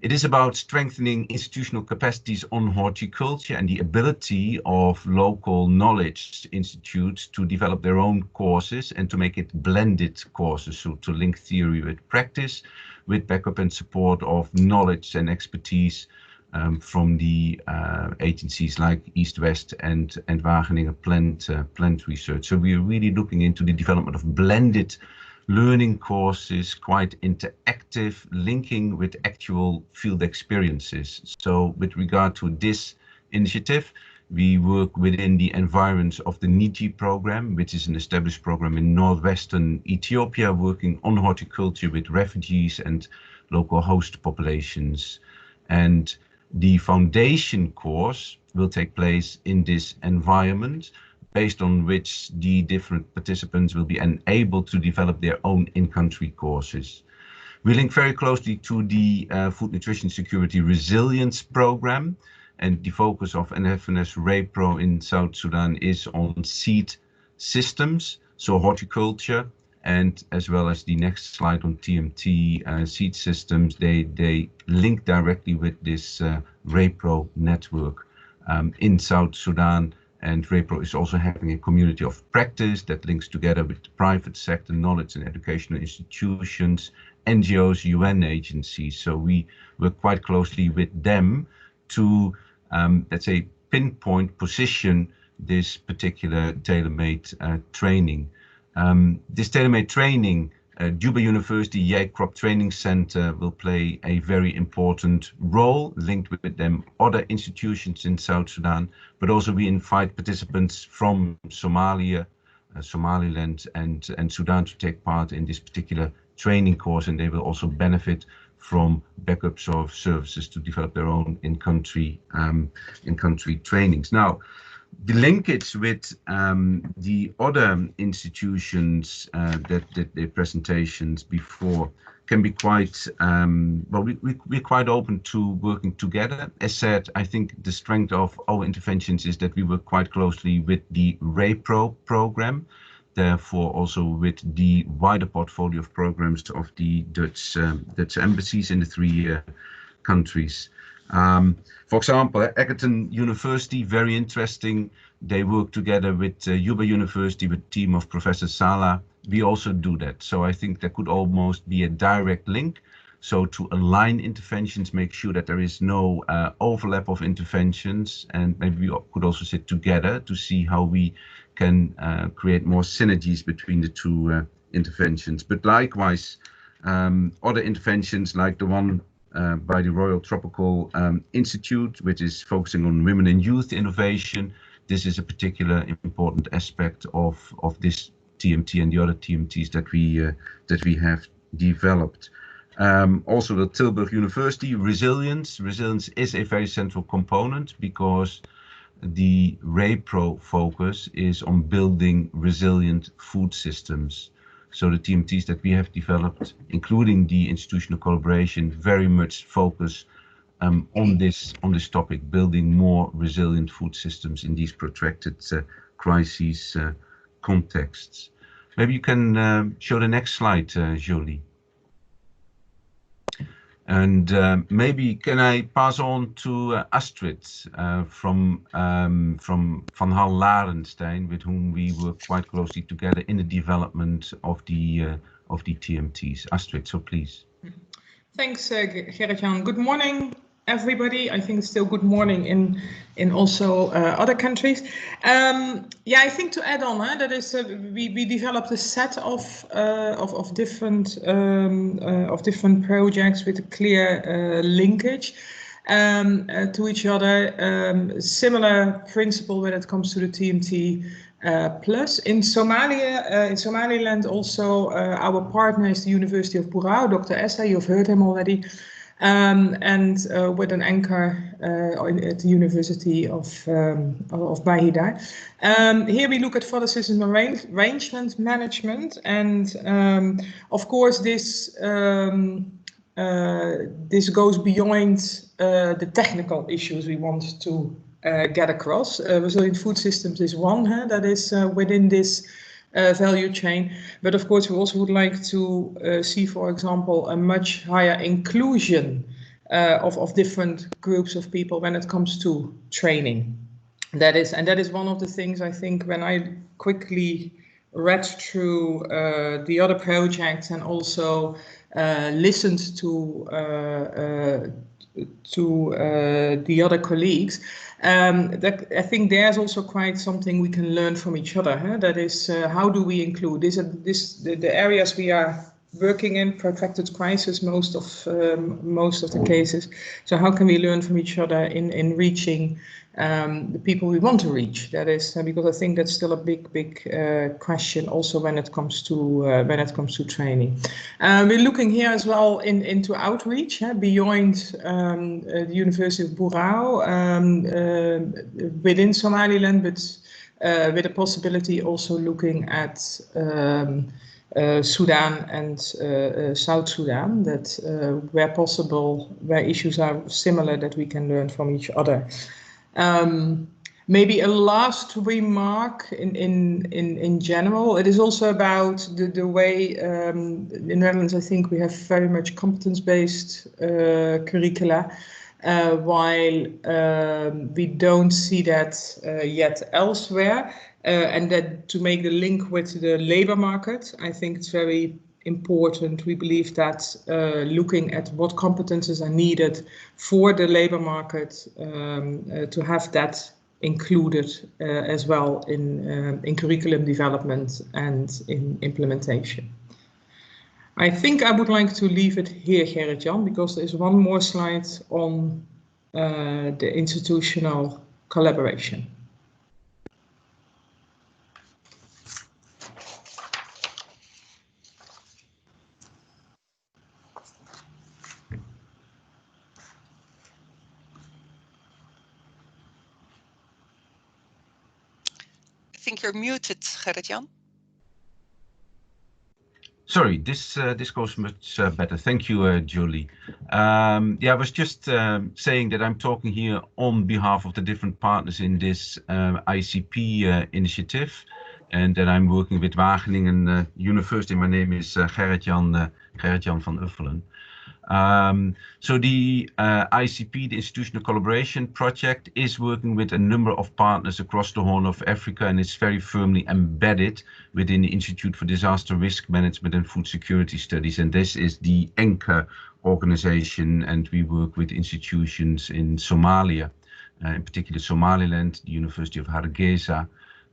It is about strengthening institutional capacities on horticulture and the ability of local knowledge institutes to develop their own courses and to make it blended courses, so to link theory with practice, with backup and support of knowledge and expertise from the agencies like East-West and Wageningen Plant Research. So we are really looking into the development of blended learning courses, quite interactive, linking with actual field experiences. So with regard to this initiative, we work within the environs of the NITI program, which is an established program in northwestern Ethiopia, working on horticulture with refugees and local host populations. And the foundation course will take place in this environment, based on which the different participants will be enabled to develop their own in-country courses. We link very closely to the Food Nutrition Security Resilience Program, and the focus of NFNS RAPRO in South Sudan is on seed systems, so horticulture, and as well as the next slide on TMT seed systems, they link directly with this RAPRO network. in South Sudan. And RAPRO is also having a community of practice that links together with the private sector, knowledge and educational institutions, NGOs, UN agencies. So we work quite closely with them to, let's say, pinpoint, position this particular tailor-made training. This tailor-made training, Juba University Crop Training Center will play a very important role, linked with them other institutions in South Sudan, but also we invite participants from Somalia, Somaliland and Sudan to take part in this particular training course, and they will also benefit from backup services to develop their own in-country trainings. Now, the linkage with the other institutions that did their presentations before can be quite, well, we're quite open to working together. As said, I think the strength of our interventions is that we work quite closely with the RAPRO program, therefore also with the wider portfolio of programs of the Dutch embassies in the 3 countries. For example, Egerton University, very interesting. They work together with Juba University, with a team of Professor Sala. We also do that. So I think there could almost be a direct link. So to align interventions, make sure that there is no overlap of interventions, and maybe we could also sit together to see how we can create more synergies between the two interventions. But likewise, other interventions like the one by the Royal Tropical Institute, which is focusing on women and youth innovation. This is a particular important aspect of this TMT and the other TMTs that we have developed. Also the Tilburg University, resilience. Resilience is a very central component because the RAPRO focus is on building resilient food systems. So the TMTs that we have developed, including the institutional collaboration, very much focus on this topic, building more resilient food systems in these protracted crises contexts. Maybe you can show the next slide, Jolie. And maybe can I pass on to Astrid from Van Hal Larenstein, with whom we work quite closely together in the development of the TMTs. Astrid, so please. Thanks, Gerrit-Jan. Good morning, everybody. I think it's still good morning in also other countries. Yeah, I think to add on, that is we developed a set of different projects with a clear linkage to each other. Similar principle when it comes to the TMT plus. In Somalia, in Somaliland, also our partner is the University of Burao, Dr. Essa. You've heard him already. And with an anchor at the University of Bahida. Here we look at fodder system arrangement management, and of course this goes beyond the technical issues we want to get across. Resilient food systems is one that is within this value chain, but of course we also would like to see, for example, a much higher inclusion of different groups of people when it comes to training. That is one of the things I think when I quickly read through the other projects and also listened to the other colleagues, that I think there's also quite something we can learn from each other. That is, how do we include the areas we are working in, protracted crisis, most of the cases. So how can we learn from each other in reaching the people we want to reach? That is because I think that's still a big question also when it comes to training. We're looking here as well into outreach beyond the University of Burao within Somaliland, but with a possibility also looking at Sudan and South Sudan, that where possible, where issues are similar, that we can learn from each other. Maybe a last remark in general. It is also about the way in the Netherlands, I think we have very much competence-based curricula. while we don't see that yet elsewhere. And then to make the link with the labor market, I think it's very important. We believe that looking at what competences are needed for the labor market, to have that included as well in curriculum development and in implementation. I think I would like to leave it here, Gerrit-Jan, because there's one more slide on the institutional collaboration. I think you're muted, Gerrit-Jan. Sorry, this goes much better. Thank you, Jolie. Yeah, I was just saying that I'm talking here on behalf of the different partners in this ICP initiative, and that I'm working with Wageningen University. My name is Gerrit-Jan van Uffelen. So the ICP, the Institutional Collaboration Project, is working with a number of partners across the Horn of Africa, and it's very firmly embedded within the Institute for Disaster Risk Management and Food Security Studies. And this is the anchor organization, and we work with institutions in Somalia, in particular Somaliland, the University of Hargeisa,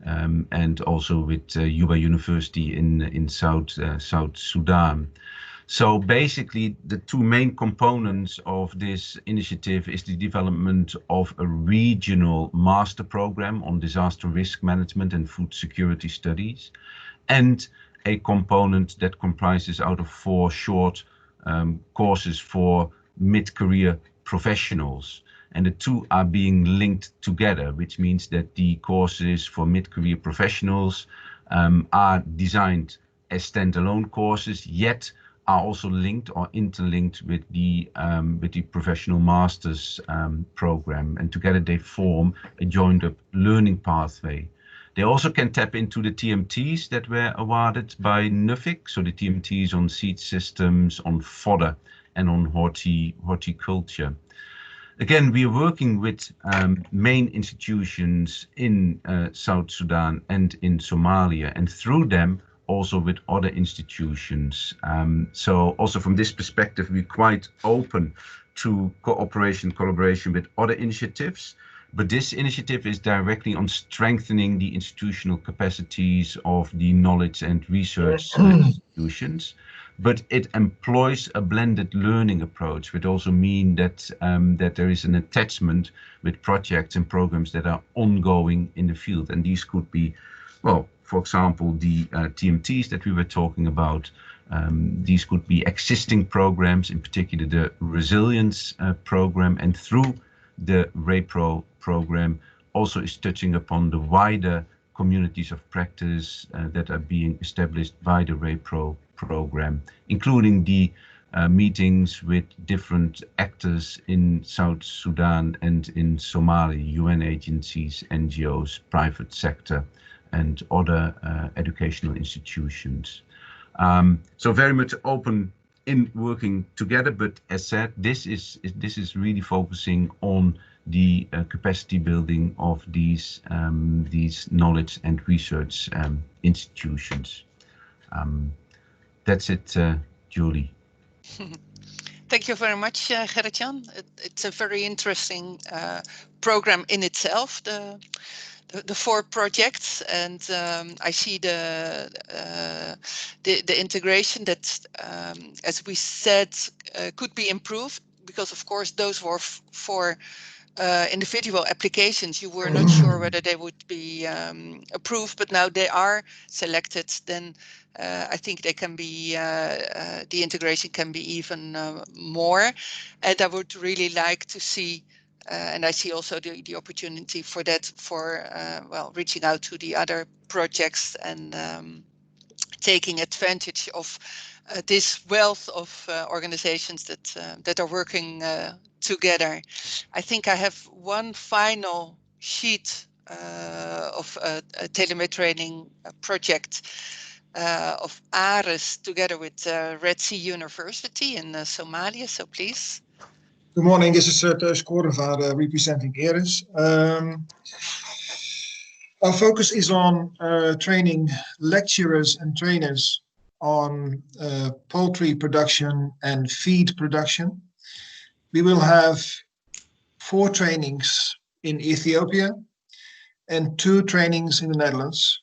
and also with Juba University in South Sudan. So basically, the two main components of this initiative is the development of a regional master program on disaster risk management and food security studies, and a component that comprises out of 4 short courses for mid-career professionals. And the two are being linked together, which means that the courses for mid-career professionals are designed as standalone courses, yet are also linked or interlinked with the professional masters program, and together they form a joined up learning pathway. They also can tap into the TMTs that were awarded by NUFIC, so the TMTs on seed systems, on fodder, and on horticulture. Again, we are working with main institutions in South Sudan and in Somalia, and through them also with other institutions. So also from this perspective, we're quite open to cooperation, collaboration with other initiatives. But this initiative is directly on strengthening the institutional capacities of the knowledge and research institutions. But it employs a blended learning approach, which also mean that that there is an attachment with projects and programs that are ongoing in the field. And these could be, well, for example, the TMTs that we were talking about. These could be existing programs, in particular the resilience program, and through the RAPRO program also is touching upon the wider communities of practice that are being established by the RAPRO program, including the meetings with different actors in South Sudan and in Somalia, UN agencies, NGOs, private sector, and other educational institutions. So very much open in working together, but as said, this is really focusing on the capacity building of these knowledge and research institutions. That's it, Julie. Thank you very much, Gerrit-Jan. It's a very interesting program in itself, the 4 projects, and I see the integration that, as we said, could be improved, because of course those were for individual applications. You were not sure whether they would be approved, but now they are selected. Then I think they can be the integration can be even more, and I would really like to see. And I see also the opportunity for that, for well, reaching out to the other projects and taking advantage of this wealth of organizations that are working together. I think I have one final sheet of a telemetraining project of ARES together with Red Sea University in Somalia. So please. Good morning, this is Teus Kordevaar representing ERIS. Our focus is on training lecturers and trainers on poultry production and feed production. We will have 4 trainings in Ethiopia and 2 trainings in the Netherlands,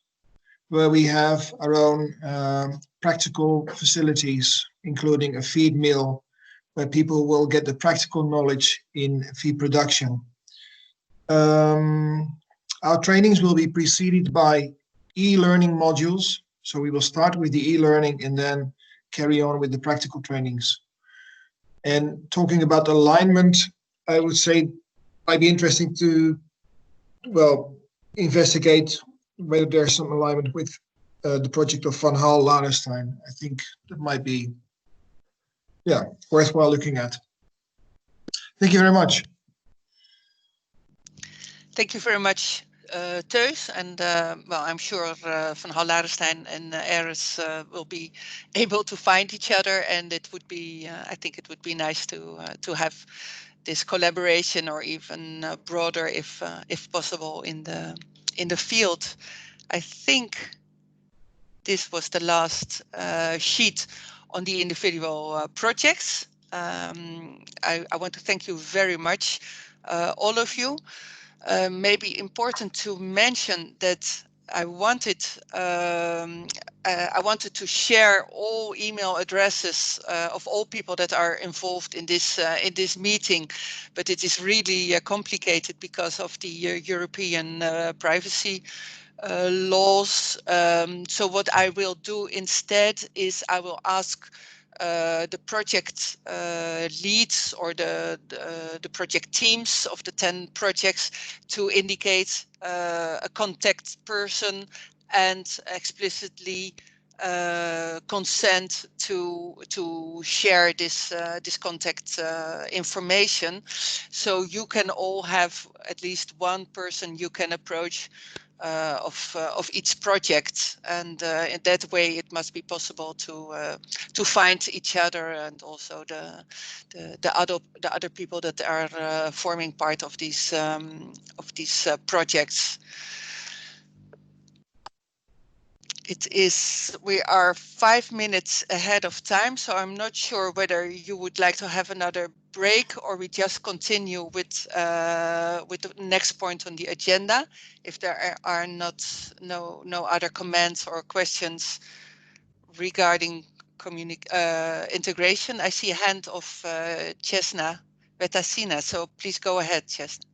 where we have our own practical facilities, including a feed mill, where people will get the practical knowledge in feed production. Our trainings will be preceded by e-learning modules. So we will start with the e-learning and then carry on with the practical trainings. And talking about alignment, I would say it might be interesting to, well, investigate whether there's some alignment with the project of Van Gaal Ladenstein. I think that might be, yeah, worthwhile looking at. Thank you very much. Thank you very much, Teus. And well, I'm sure Van Gaal Ladenstein and ERIS will be able to find each other, and it would be, I think it would be nice to have this collaboration, or even broader, if possible, in the field. I think this was the last sheet on the individual projects. I want to thank you very much, all of you. Maybe important to mention that I wanted to share all email addresses of all people that are involved in this meeting, but it is really complicated because of the European privacy laws. So what I will do instead is I will ask the project leads, or the project teams of the 10 projects, to indicate a contact person and explicitly consent to share this contact information. So you can all have at least one person you can approach of each project, and in that way it must be possible to find each other, and also the other people that are forming part of these projects. We are 5 minutes ahead of time, so I'm not sure whether you would like to have another break, or we just continue with the next point on the agenda, if there are no other comments or questions regarding integration. I see a hand of Chesna Vetasina, so please go ahead, Chesna.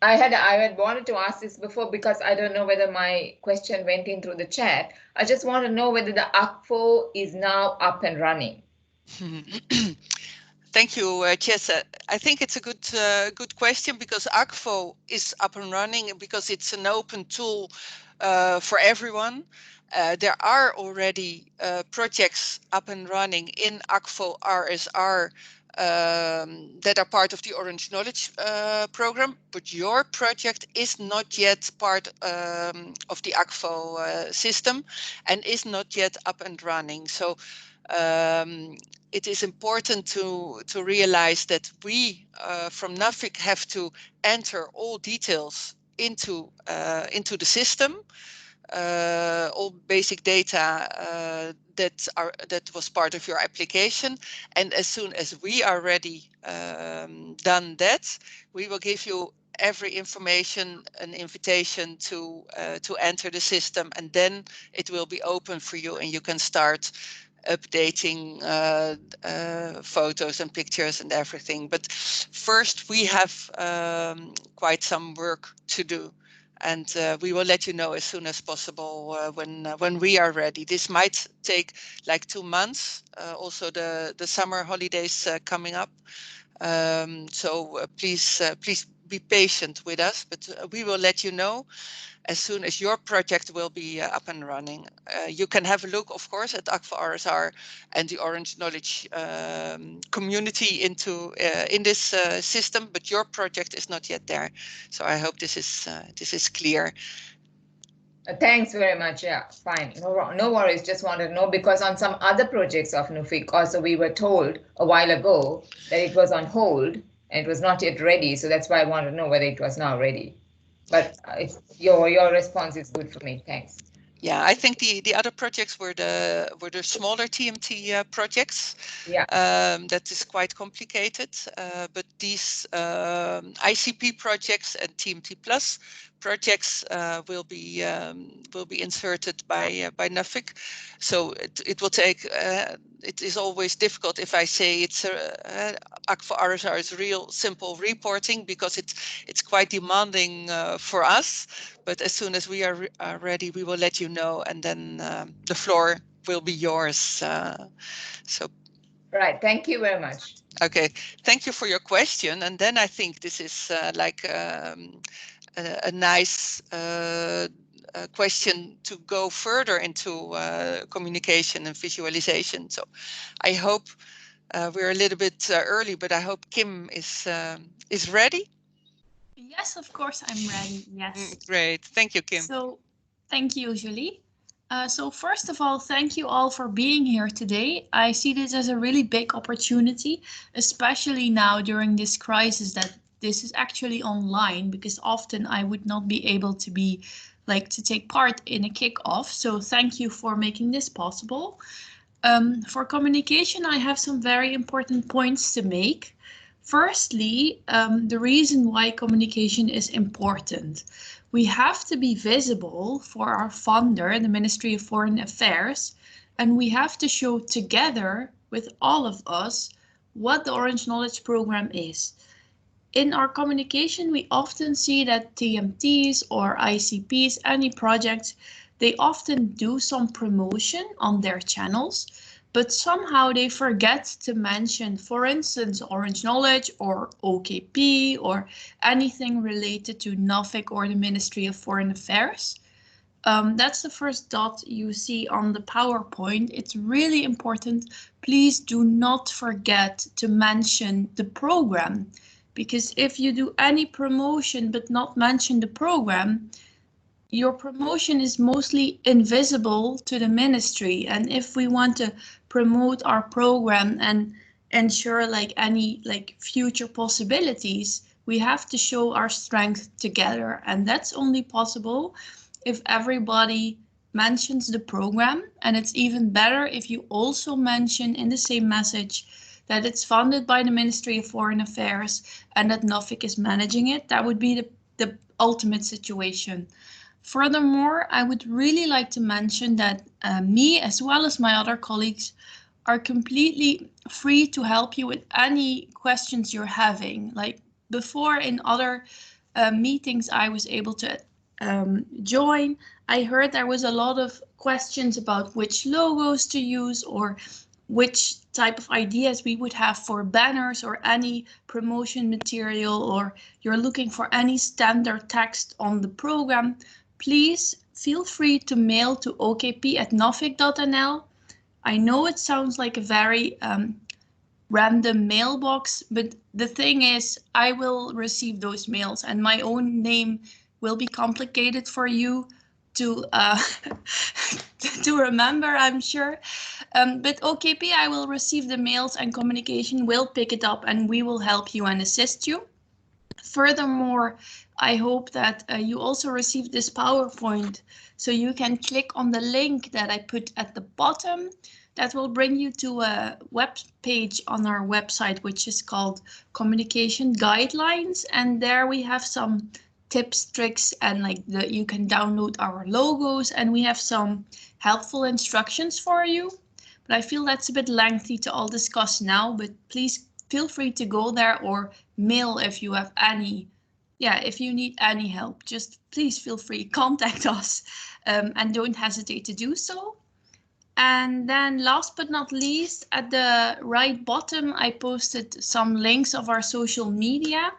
I had wanted to ask this before, because I don't know whether my question went in through the chat. I just want to know whether the ACFO is now up and running. Thank you, Chesa. I think it's a good question, because ACFO is up and running because it's an open tool for everyone. There are already projects up and running in ACFO RSR that are part of the Orange Knowledge program, but your project is not yet part of the ACFO system and is not yet up and running. So it is important to realize that we from NAFIC have to enter all details into the system, all basic data that was part of your application, and as soon as we are ready done that, we will give you every information, an invitation to enter the system, and then it will be open for you, and you can start updating photos and pictures and everything. But first we have quite some work to do, and we will let you know as soon as possible when we are ready. This might take like 2 months, also the summer holidays coming up, so please be patient with us, but we will let you know as soon as your project will be up and running. You can have a look, of course, at ACFO RSR and the Orange Knowledge community in this system, but your project is not yet there. So I hope this is clear. Thanks very much. Yeah, fine. No worries. Just wanted to know, because on some other projects of NUFIC also we were told a while ago that it was on hold, and it was not yet ready. So that's why I want to know whether it was now ready. But your response is good for me. Thanks. Yeah, I think the other projects were the smaller TMT projects. Yeah. That is quite complicated. But these ICP projects and TMT Plus projects will be inserted by NAFIC. So it will take. It is always difficult if I say it's Akvo RSR is real simple reporting, because it's quite demanding for us. But as soon as we are ready, we will let you know, and then the floor will be yours. So. Right. Thank you very much. Okay. Thank you for your question. And then I think this is like a nice question to go further into communication and visualization. So I hope we're a little bit early, but I hope Kim is ready. Yes, of course I'm ready. Yes. Great. Thank you, Kim. So thank you, Julie. So first of all, thank you all for being here today. I see this as a really big opportunity, especially now during this crisis, that this is actually online, because often I would not be able to to take part in a kickoff. So thank you for making this possible. For communication, I have some very important points to make. Firstly, the reason why communication is important. We have to be visible for our funder, the Ministry of Foreign Affairs, and we have to show together with all of us what the Orange Knowledge Program is. In our communication, we often see that TMTs or ICPs, any projects, they often do some promotion on their channels, but somehow they forget to mention, for instance, Orange Knowledge or OKP or anything related to NAFIC or the Ministry of Foreign Affairs. That's the first dot you see on the PowerPoint. It's really important. Please do not forget to mention the program, because if you do any promotion but not mention the program, your promotion is mostly invisible to the ministry. And if we want to promote our program and ensure any future possibilities, we have to show our strength together. And that's only possible if everybody mentions the program. And it's even better if you also mention in the same message that it's funded by the Ministry of Foreign Affairs and that NAFIC is managing it. That would be the ultimate situation. Furthermore, I would really like to mention that me, as well as my other colleagues, are completely free to help you with any questions you're having. Like before in other meetings I was able to join, I heard there was a lot of questions about which logos to use or which type of ideas we would have for banners or any promotion material, or you're looking for any standard text on the program. Please feel free to mail to okp@nafic.nl. I know it sounds like a very random mailbox, but the thing is, I will receive those mails and my own name will be complicated for you to to remember, I'm sure. But OKP, I will receive the mails and communication will pick it up and we will help you and assist you. Furthermore, I hope that you also received this PowerPoint, so you can click on the link that I put at the bottom. That will bring you to a web page on our website, which is called Communication Guidelines. And there we have some tips, tricks, and you can download our logos, and we have some helpful instructions for you. But I feel that's a bit lengthy to all discuss now, but please feel free to go there or mail if you have any, if you need any help, just please feel free, contact us and don't hesitate to do so. And then last but not least, at the right bottom, I posted some links of our social media.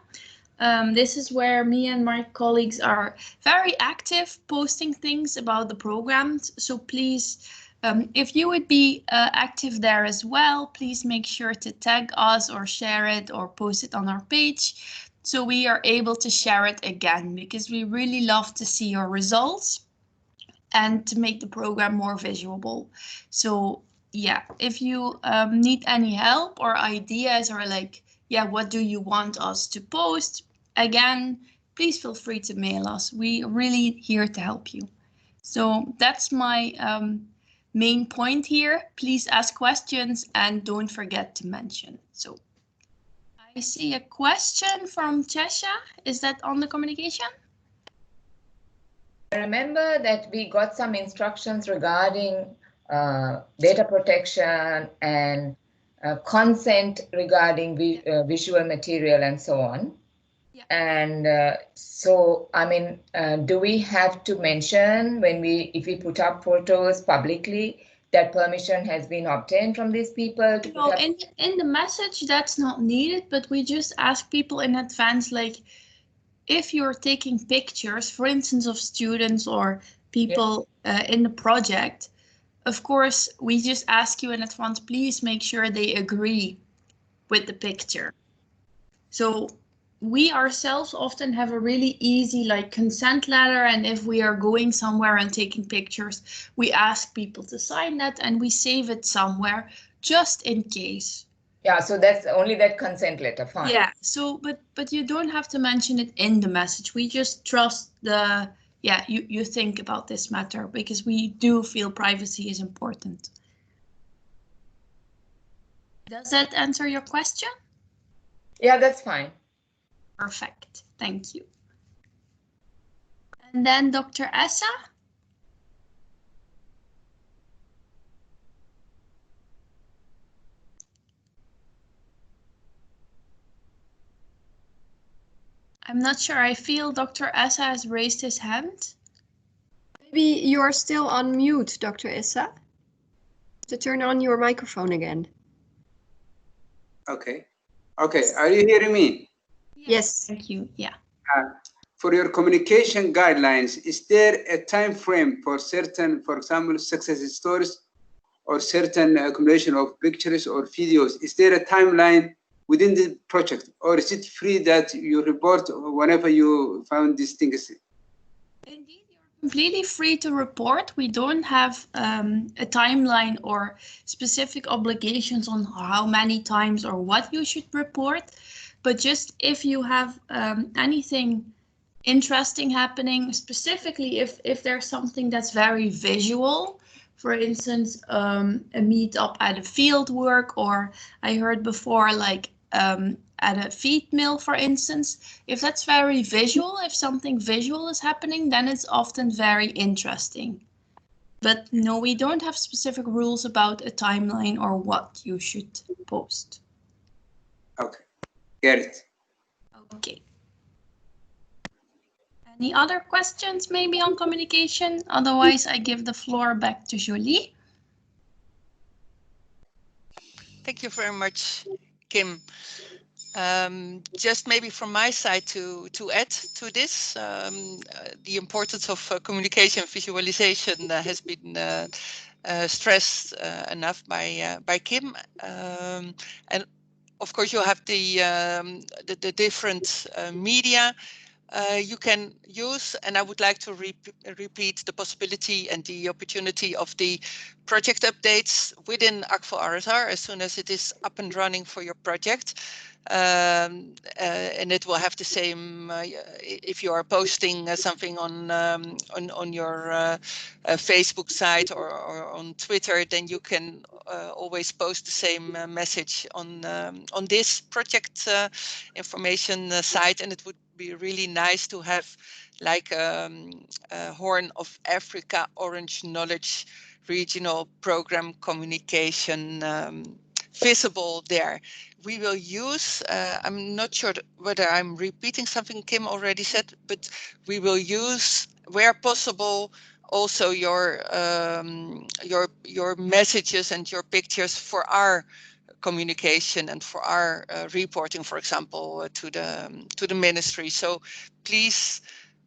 This is where me and my colleagues are very active posting things about the programs. So please, if you would be active there as well, please make sure to tag us or share it or post it on our page so we are able to share it again, because we really love to see your results and to make the program more visual. So yeah, if you need any help or ideas or yeah, what do you want us to post? Again, please feel free to mail us. We are really here to help you. So that's my main point here. Please ask questions and don't forget to mention. So I see a question from Chesha. Is that on the communication? I remember that we got some instructions regarding data protection and consent regarding visual material and so on. Yeah. And so, I mean, do we have to mention if we put up photos publicly that permission has been obtained from these people? No, in the message that's not needed, but we just ask people in advance, like, if you're taking pictures, for instance, of students or people in the project, of course, we just ask you in advance, please make sure they agree with the picture. So we ourselves often have a really easy consent letter, and if we are going somewhere and taking pictures, we ask people to sign that and we save it somewhere just in case. Yeah, so that's only that consent letter, fine. Yeah, so but you don't have to mention it in the message. We just trust you think about this matter, because we do feel privacy is important. Does that answer your question? Yeah, that's fine. Perfect, thank you. And then Dr. Essa? I'm not sure. I feel Dr. Essa has raised his hand. Maybe you're still on mute, Dr. Essa. To turn on your microphone again. Okay. Okay, are you hearing me? Yes. Thank you, yeah. For your communication guidelines, is there a time frame for certain, for example, success stories or certain accumulation of pictures or videos? Is there a timeline within the project, or is it free that you report whenever you found these things? Indeed, you're completely free to report. We don't have a timeline or specific obligations on how many times or what you should report, but just if you have anything interesting happening, specifically if there's something that's very visual, for instance, a meetup at a field work, or I heard before at a feed mill, for instance, if that's very visual, if something visual is happening, then it's often very interesting. But no, we don't have specific rules about a timeline or what you should post. Okay, get it. Okay. Any other questions maybe on communication? Otherwise, I give the floor back to Jolie. Thank you very much, Kim. Just maybe from my side to add to this, the importance of communication visualization has been stressed enough by Kim, and of course you have the different media you can use, and I would like to repeat the possibility and the opportunity of the project updates within Akvo RSR as soon as it is up and running for your project. And it will have the same if you are posting something on your Facebook site or on Twitter, then you can always post the same message on this project information site, and it would be really nice to have like a Horn of Africa Orange Knowledge regional program communication visible there. We will use, I'm not sure whether I'm repeating something Kim already said, but we will use, where possible, also your messages and your pictures for our communication and for our reporting, for example, to the ministry. So please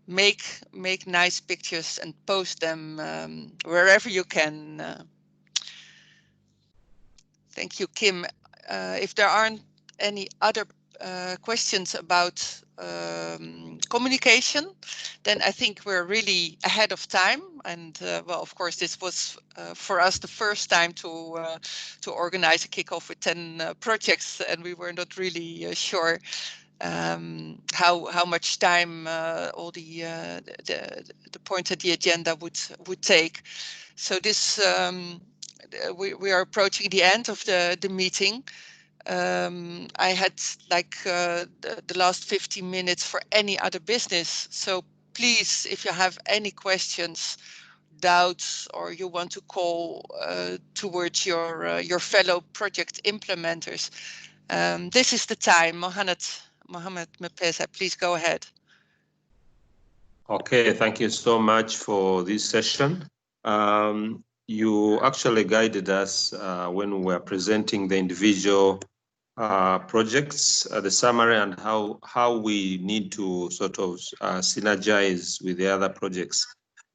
make nice pictures and post them wherever you can. Thank you, Kim. If there aren't any other questions about communication, then I think we're really ahead of time. And well, of course, this was for us the first time to organize a kickoff with 10 projects, and we were not really sure how much time all the points at the agenda would take. So this we are approaching the end of the meeting. I had like the last 15 minutes for any other business. So please, if you have any questions, doubts, or you want to call towards your fellow project implementers, this is the time. Mohammed Mepesa, please go ahead. Okay, thank you so much for this session. You actually guided us when we were presenting the individual projects, the summary, and how we need to sort of synergize with the other projects.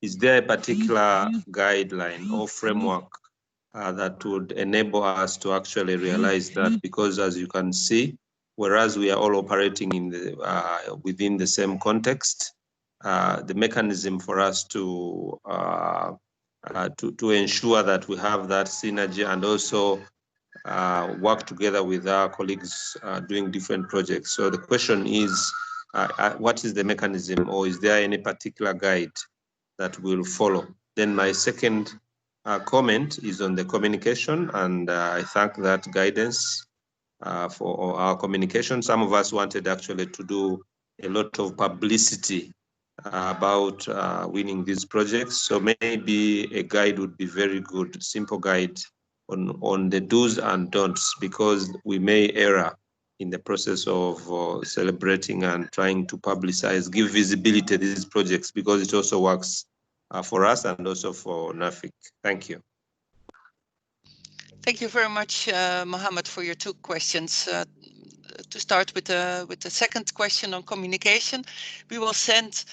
Is there a particular guideline or framework that would enable us to actually realize that? Because as you can see, whereas we are all operating in the within the same context, the mechanism for us to ensure that we have that synergy and also work together with our colleagues doing different projects. So the question is, what is the mechanism, or is there any particular guide that we'll follow? Then my second comment is on the communication, and I thank that guidance for our communication. Some of us wanted actually to do a lot of publicity about winning these projects. So maybe a guide would be very good, simple guide on the do's and don'ts, because we may err in the process of celebrating and trying to publicize, give visibility to these projects, because it also works for us and also for NAFIC. Thank you. Thank you very much, Mohammed, for your two questions. To start with the second question on communication, we will send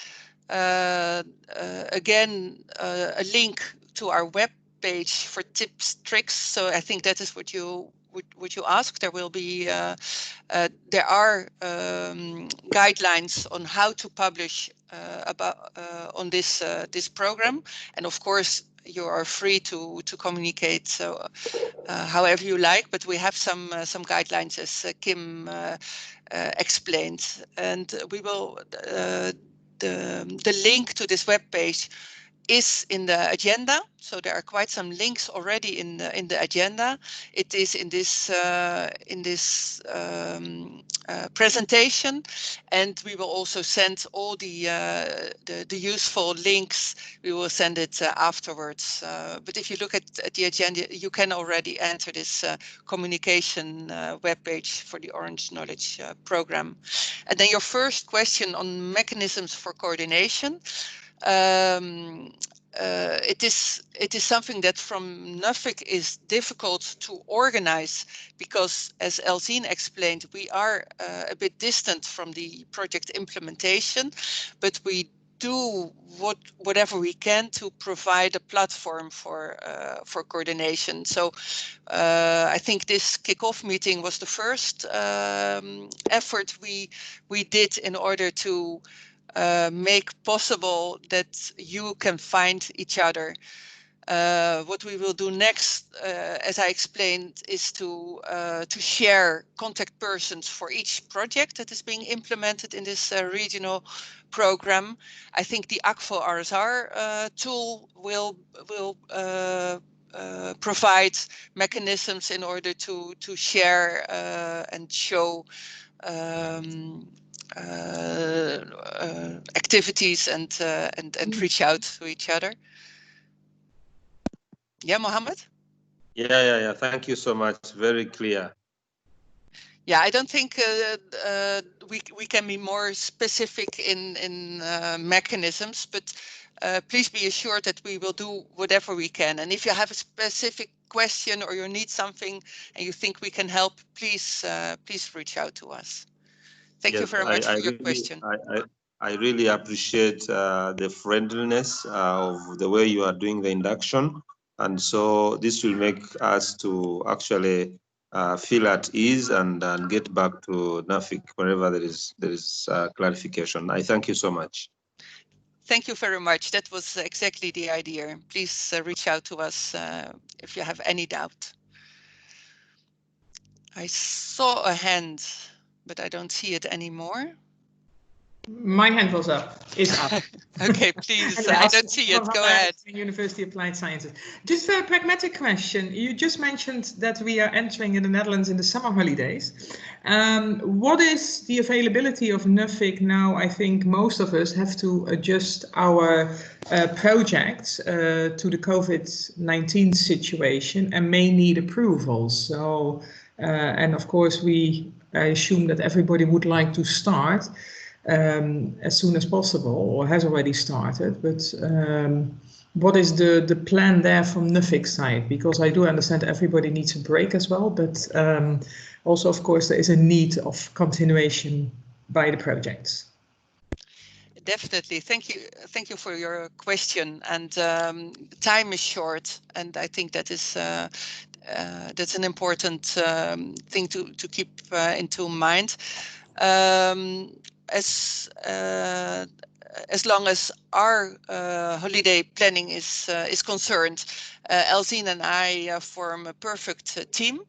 again a link to our web page for tips, tricks. So I think that is what you asked. There will be there are guidelines on how to publish on this this program, and of course you are free to communicate so however you like. But we have some guidelines, as Kim explained, and we will the link to this web page is in the agenda. So there are quite some links already in the agenda. It is in this presentation, and we will also send all the useful links. We will send it afterwards. But if you look at the agenda, you can already enter this communication webpage for the Orange Knowledge program. And then your first question on mechanisms for coordination. It is something that from NAFIC is difficult to organize, because as Elzine explained, we are a bit distant from the project implementation, but we do whatever we can to provide a platform for coordination. So I think this kickoff meeting was the first effort we did in order to make possible that you can find each other. What we will do next, as I explained, is to share contact persons for each project that is being implemented in this regional program. I think the ACFO RSR tool will provide mechanisms in order to share and show activities and reach out to each other. Yeah, Mohammed? Yeah. Thank you so much. Very clear. Yeah, I don't think we can be more specific in mechanisms, but please be assured that we will do whatever we can. And if you have a specific question or you need something and you think we can help, please reach out to us. Thank you very much for your question. I really appreciate the friendliness of the way you are doing the induction. And so this will make us to actually feel at ease and get back to NAFIC whenever there is clarification. I thank you so much. Thank you very much. That was exactly the idea. Please reach out to us if you have any doubt. I saw a hand, but I don't see it anymore. My hand was up. Is up. Okay, please. I don't see it. Go ahead. University of Applied Sciences. Just a very pragmatic question. You just mentioned that we are entering in the Netherlands in the summer holidays. What is the availability of NAFIC now? I think most of us have to adjust our projects to the COVID-19 situation and may need approval. So, and of course, I assume that everybody would like to start as soon as possible, or has already started. But what is the plan there from NAFIC side? Because I do understand everybody needs a break as well, but also, of course, there is a need of continuation by the projects. Definitely. Thank you for your question. And time is short, and I think that is that's an important thing to keep into mind. As long as our holiday planning is concerned, Elzine and I form a perfect team.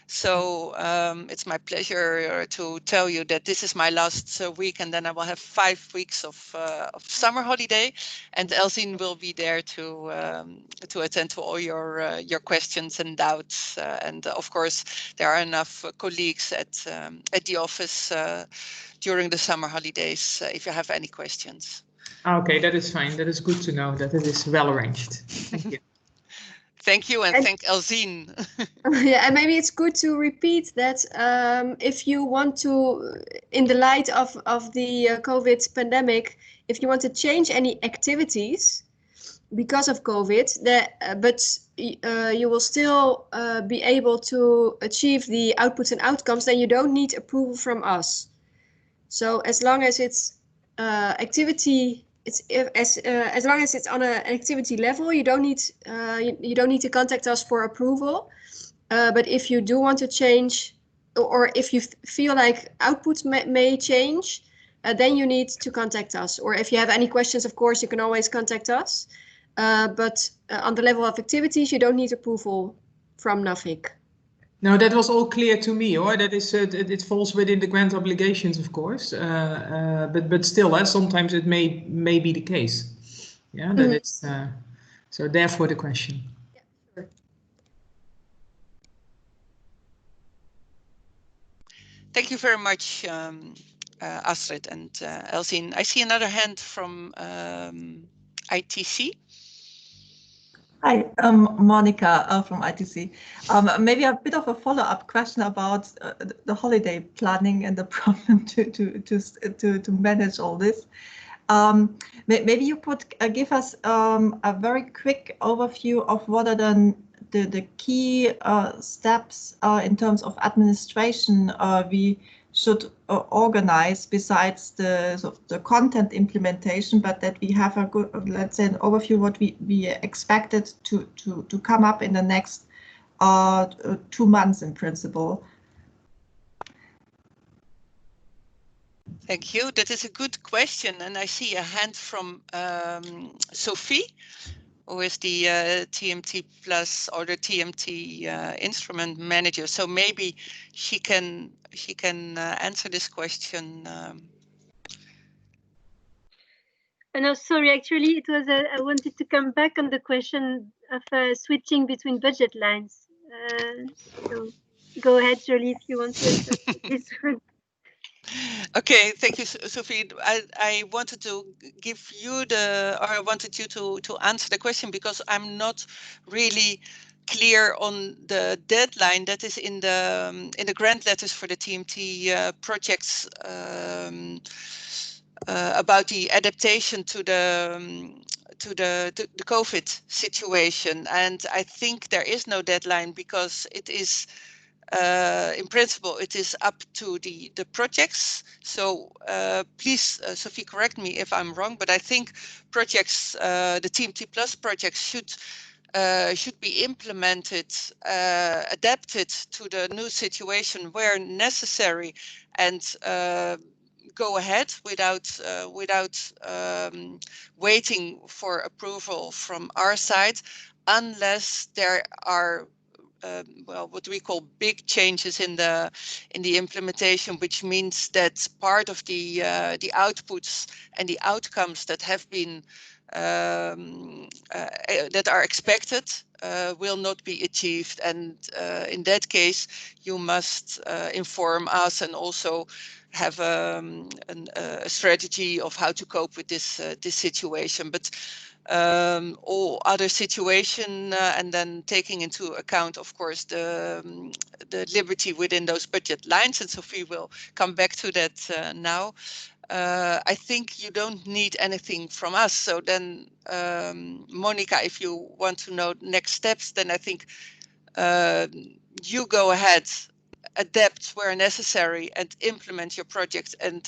So it's my pleasure to tell you that this is my last week, and then I will have 5 weeks of summer holiday, and Elzine will be there to attend to all your questions and doubts. And of course, there are enough colleagues at the office during the summer holidays if you have any questions. Okay, that is fine. That is good to know that it is well arranged. Thank you. Thank you, and thank Elzine. Yeah, and maybe it's good to repeat that if you want to, in the light of the COVID pandemic, if you want to change any activities because of COVID, but you will still be able to achieve the outputs and outcomes, then you don't need approval from us. So as long as it's activity. As long as it's on an activity level, you don't need to contact us for approval. But if you do want to change, or if you feel like outputs may change, then you need to contact us. Or if you have any questions, of course, you can always contact us. But on the level of activities, you don't need approval from NAFIC. No, that was all clear to me, or that is it falls within the grant obligations, of course. But still, sometimes it may be the case. Yeah, that it's so. Therefore, the question. Yeah, sure. Thank you very much, Astrid and Elzine. I see another hand from ITC. Hi, Monica from ITC. Maybe a bit of a follow-up question about the holiday planning and the problem to manage all this. Maybe you could give us a very quick overview of what are the key steps in terms of administration we should organize besides the content implementation, but that we have a good, let's say, an overview what we expected to come up in the next 2 months in principle. Thank you. That is a good question, and I see a hand from Sophie, who is the TMT Plus or the TMT instrument manager. So maybe she can answer this question. No, sorry. Actually, it was I wanted to come back on the question of switching between budget lines. So go ahead, Jolie, if you want to answer this one. Okay, thank you, Sophie. I wanted to give you I wanted you to answer the question because I'm not really clear on the deadline that is in the grant letters for the TMT projects about the adaptation to the COVID situation. And I think there is no deadline because it is in principle, it is up to the projects. So please, Sophie, correct me if I'm wrong, but I think projects, the TMT Plus projects should should be implemented, adapted to the new situation where necessary, and go ahead without waiting for approval from our side, unless there are well, what we call big changes in the implementation, which means that part of the outputs and the outcomes that have been that are expected will not be achieved, and in that case you must inform us and also have a strategy of how to cope with this situation. But all other situation, and then taking into account, of course, the liberty within those budget lines, and Sophie will come back to that now. I think you don't need anything from us. So then, Monica, if you want to know next steps, then I think you go ahead, adapt where necessary, and implement your project and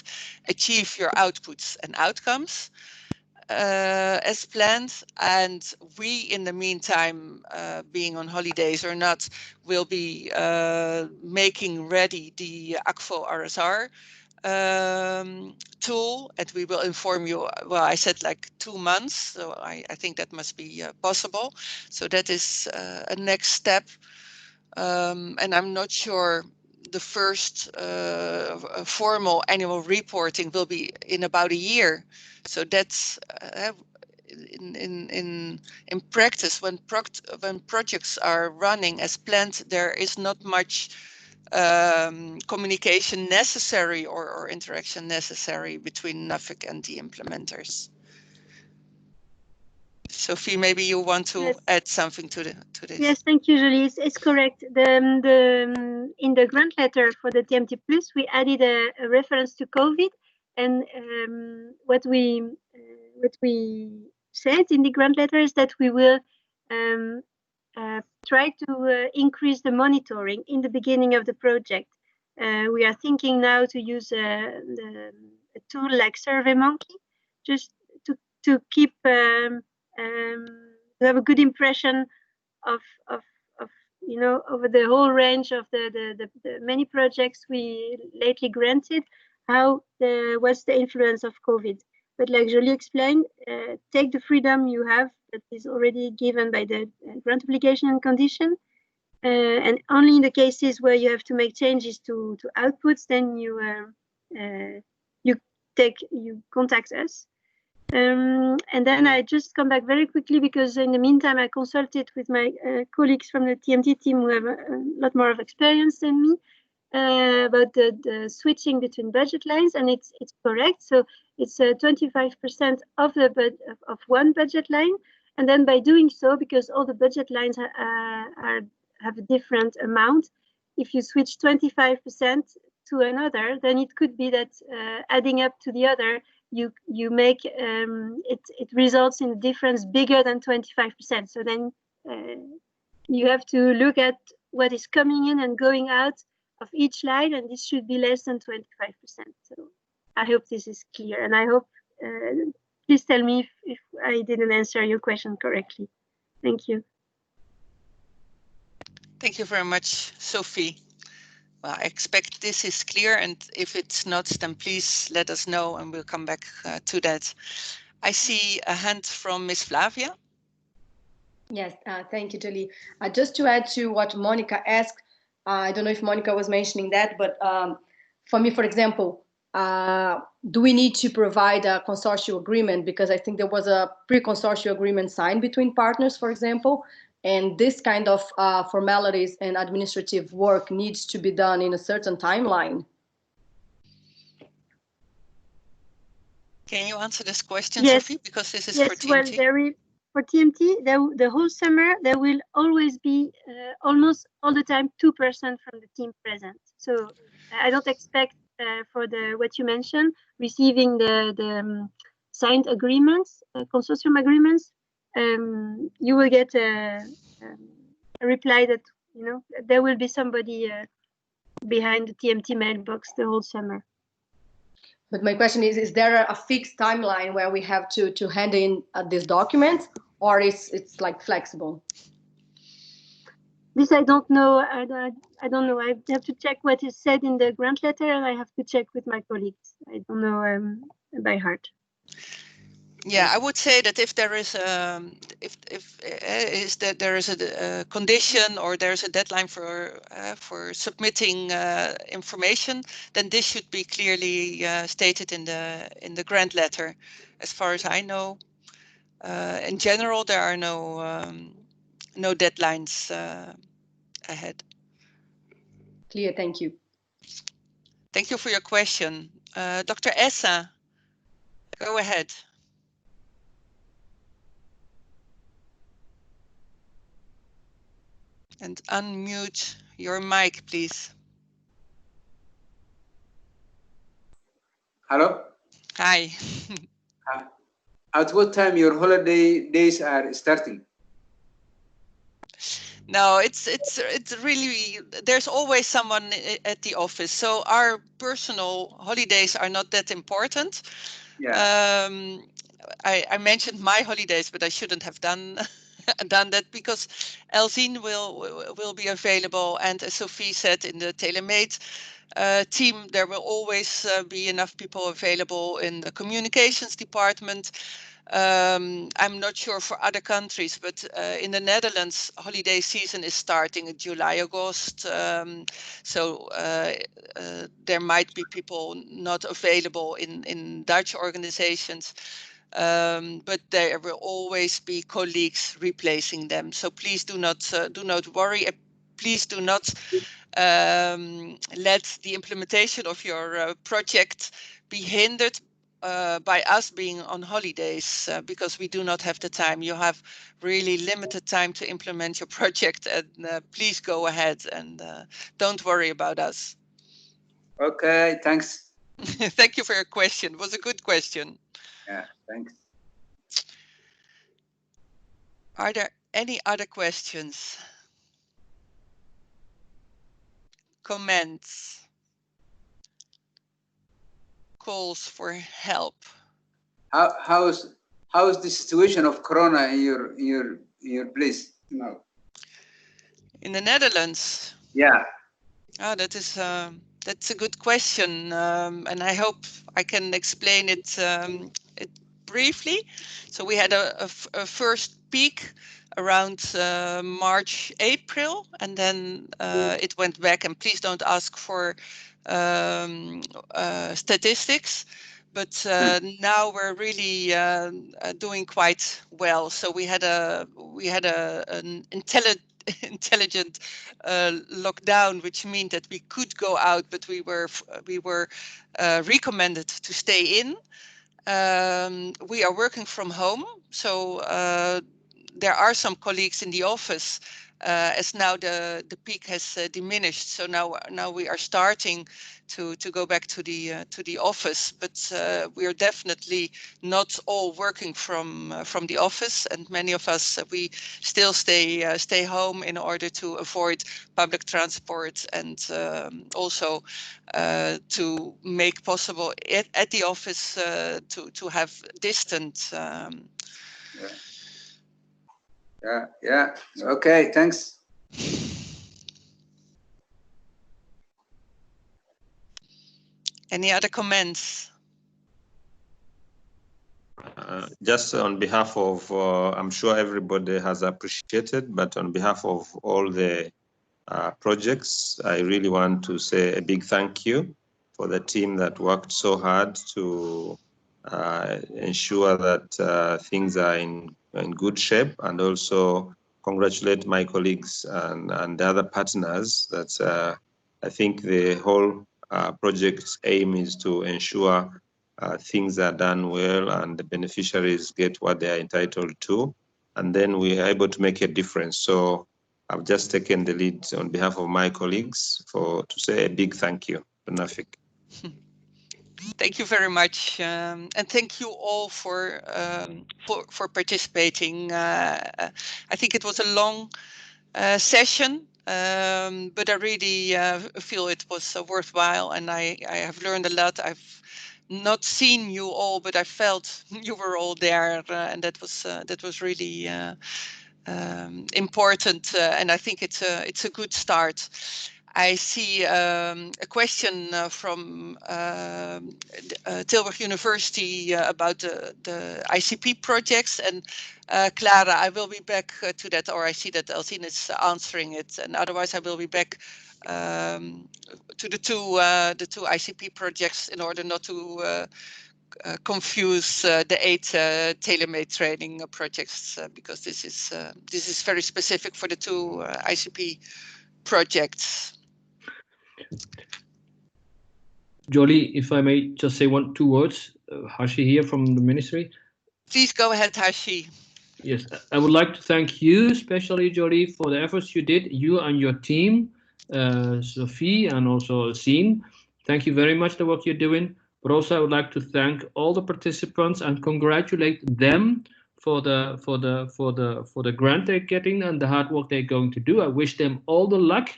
achieve your outputs and outcomes as planned. And we, in the meantime, being on holidays or not, will be making ready the ACFO RSR tool, and we will inform you. Well, I said like 2 months, so I think that must be possible. So that is a next step. And I'm not sure the first formal annual reporting will be in about a year. So that's in practice, when projects are running as planned, there is not much communication necessary or interaction necessary between NAFIC and the implementers. Sophie, maybe you want to add something to this. Yes, thank you, Julie. It's correct. In the grant letter for the TMT Plus, we added a reference to COVID, and what we said in the grant letter is that we will try to increase the monitoring in the beginning of the project. We are thinking now to use a tool like SurveyMonkey, just to keep to have a good impression of you know, over the whole range of the many projects we lately granted, what's the influence of COVID. But like Jolie explained, take the freedom you have that is already given by the grant obligation and condition, and only in the cases where you have to make changes to outputs, then you contact us. And then I just come back very quickly, because in the meantime I consulted with my colleagues from the TMT team who have a lot more of experience than me about the switching between budget lines, and it's correct. So it's 25% of of one budget line, and then by doing so, because all the budget lines have a different amount, if you switch 25% to another, then it could be that adding up to the other, you make it results in a difference bigger than 25%. So then you have to look at what is coming in and going out of each line, and this should be less than 25%. So I hope this is clear, and I hope please tell me if I didn't answer your question correctly. Thank you. Thank you very much, Sophie. Well, I expect this is clear, and if it's not, then please let us know and we'll come back to that. I see a hand from Ms. Flavia. Yes, thank you, Julie. Just to add to what Monica asked, I don't know if Monica was mentioning that, but for me, for example, do we need to provide a consortium agreement? Because I think there was a pre-consortium agreement signed between partners, for example, and this kind of formalities and administrative work needs to be done in a certain timeline. Can you answer this question, yes. Sophie? Because this is yes, for TMT. Well, for TMT, the whole summer, there will always be almost all the time 2% from the team present. So I don't expect for what you mentioned, receiving the signed agreements, consortium agreements, you will get a reply that, you know, there will be somebody behind the TMT mailbox the whole summer. But my question is there a fixed timeline where we have to hand in these documents, or it's like flexible? This I don't know. I don't know. I have to check what is said in the grant letter, and I have to check with my colleagues. I don't know by heart. Yeah, I would say that if there is is that there is a condition or there's a deadline for submitting information, then this should be clearly stated in the grant letter. As far as I know, in general, there are no deadlines ahead. Clear, thank you. Thank you for your question. Dr. Essa, go ahead. And unmute your mic, please. Hello? Hi. At what time your holiday days are starting? No, it's really, there's always someone at the office. So our personal holidays are not that important. Yeah. I mentioned my holidays, but I shouldn't have done done that because Elzine will be available, and as Sophie said, in the tailor-made team, there will always be enough people available in the communications department. I'm not sure for other countries, but in the Netherlands, holiday season is starting in July, August. So there might be people not available in Dutch organizations. But there will always be colleagues replacing them. So please do not worry. Please do not let the implementation of your project be hindered by us being on holidays, because we do not have the time. You have really limited time to implement your project, and please go ahead and don't worry about us. Okay, thanks. Thank you for your question. It was a good question. Yeah, thanks. Are there any other questions? Comments? Calls for help? How's the situation of Corona in your place now? In the Netherlands? Yeah. Oh, that's a good question, and I hope I can explain it briefly. So we had a first peak around March, April, and then it went back. And please don't ask for statistics, but now we're really doing quite well. So we had an intelligent lockdown, which meant that we could go out, but we were recommended to stay in. We are working from home, so there are some colleagues in the office, as now the peak has diminished. So now we are starting to go back to the office, but we are definitely not all working from the office, and many of us we still stay home in order to avoid public transport, and also to make possible at the office to have distant. Yeah. Okay, thanks. Any other comments? Just on behalf of, I'm sure everybody has appreciated, but on behalf of all the projects, I really want to say a big thank you for the team that worked so hard to ensure that things are in good shape, and also congratulate my colleagues and the other partners. That's I think the whole project's aim is to ensure things are done well and the beneficiaries get what they are entitled to, and then we are able to make a difference. So I've just taken the lead on behalf of my colleagues to say a big thank you to NAFIC. Thank you very much, and thank you all for participating. I think it was a long session, but I really feel it was worthwhile, and I have learned a lot. I've not seen you all, but I felt you were all there, and that was really important, and I think it's a good start. I see a question from Tilburg University about the ICP projects, and Clara, I will be back to that, or I see that Elsine is answering it, and otherwise I will be back to the two ICP projects in order not to confuse the 8 tailor-made training projects, because this is very specific for the 2 ICP projects. Jolie, if I may just say 2 words, Hashi here from the ministry. Please go ahead, Hashi. Yes, I would like to thank you, especially Jolie, for the efforts you did, you and your team, Sophie and also Elsine. Thank you very much for the work you're doing. But also I would like to thank all the participants and congratulate them for the grant they're getting and the hard work they're going to do. I wish them all the luck,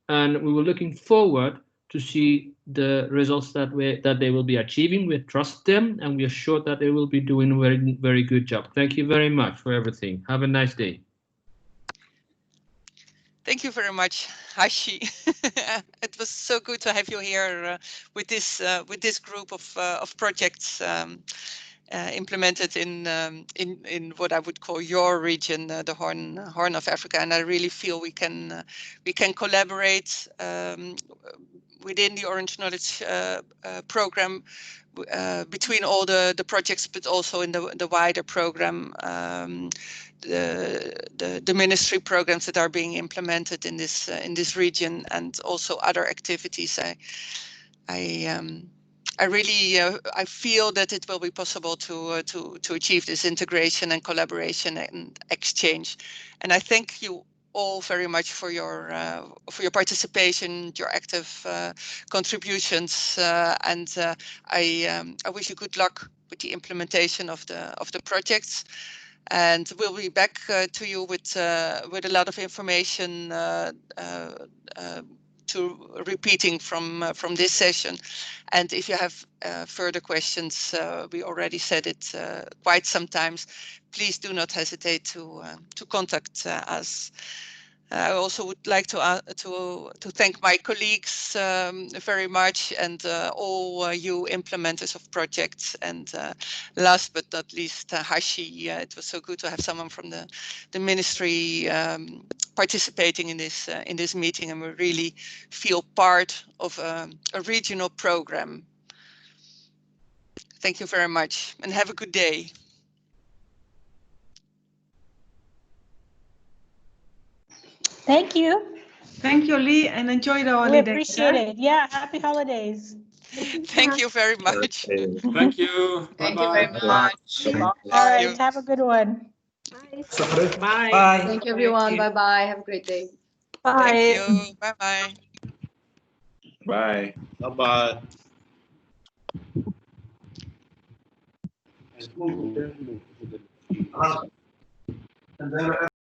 and we were looking forward to see the results that they will be achieving. We trust them, and we are sure that they will be doing a very, very good job. Thank you very much for everything. Have a nice day. Thank you very much, Hashi. It was so good to have you here with this group of projects implemented in what I would call your region, the Horn of Africa, and I really feel we can collaborate within the Orange Knowledge program between all the projects, but also in the wider program, the ministry programs that are being implemented in this region, and also other activities. I really I feel that it will be possible to achieve this integration and collaboration and exchange, and I thank you all very much for your participation, your active contributions, and I wish you good luck with the implementation of the projects. And we'll be back to you with a lot of information to repeating from this session. And if you have further questions, we already said it quite sometimes, please do not hesitate to contact us. I also would like to thank my colleagues very much, and all you implementers of projects. And last but not least, Hashi, it was so good to have someone from the ministry participating in this meeting, and we really feel part of a regional program. Thank you very much, and have a good day. Thank you. Thank you, Lee, and enjoy the We holidays. appreciate it. Yeah, happy holidays. Thank you very much. Thank you. Thank you very much. All right, have a good one. Bye. Bye. Thank you, everyone. Bye-bye. Have a great day. Thank you. Bye-bye. Bye. Bye-bye. And then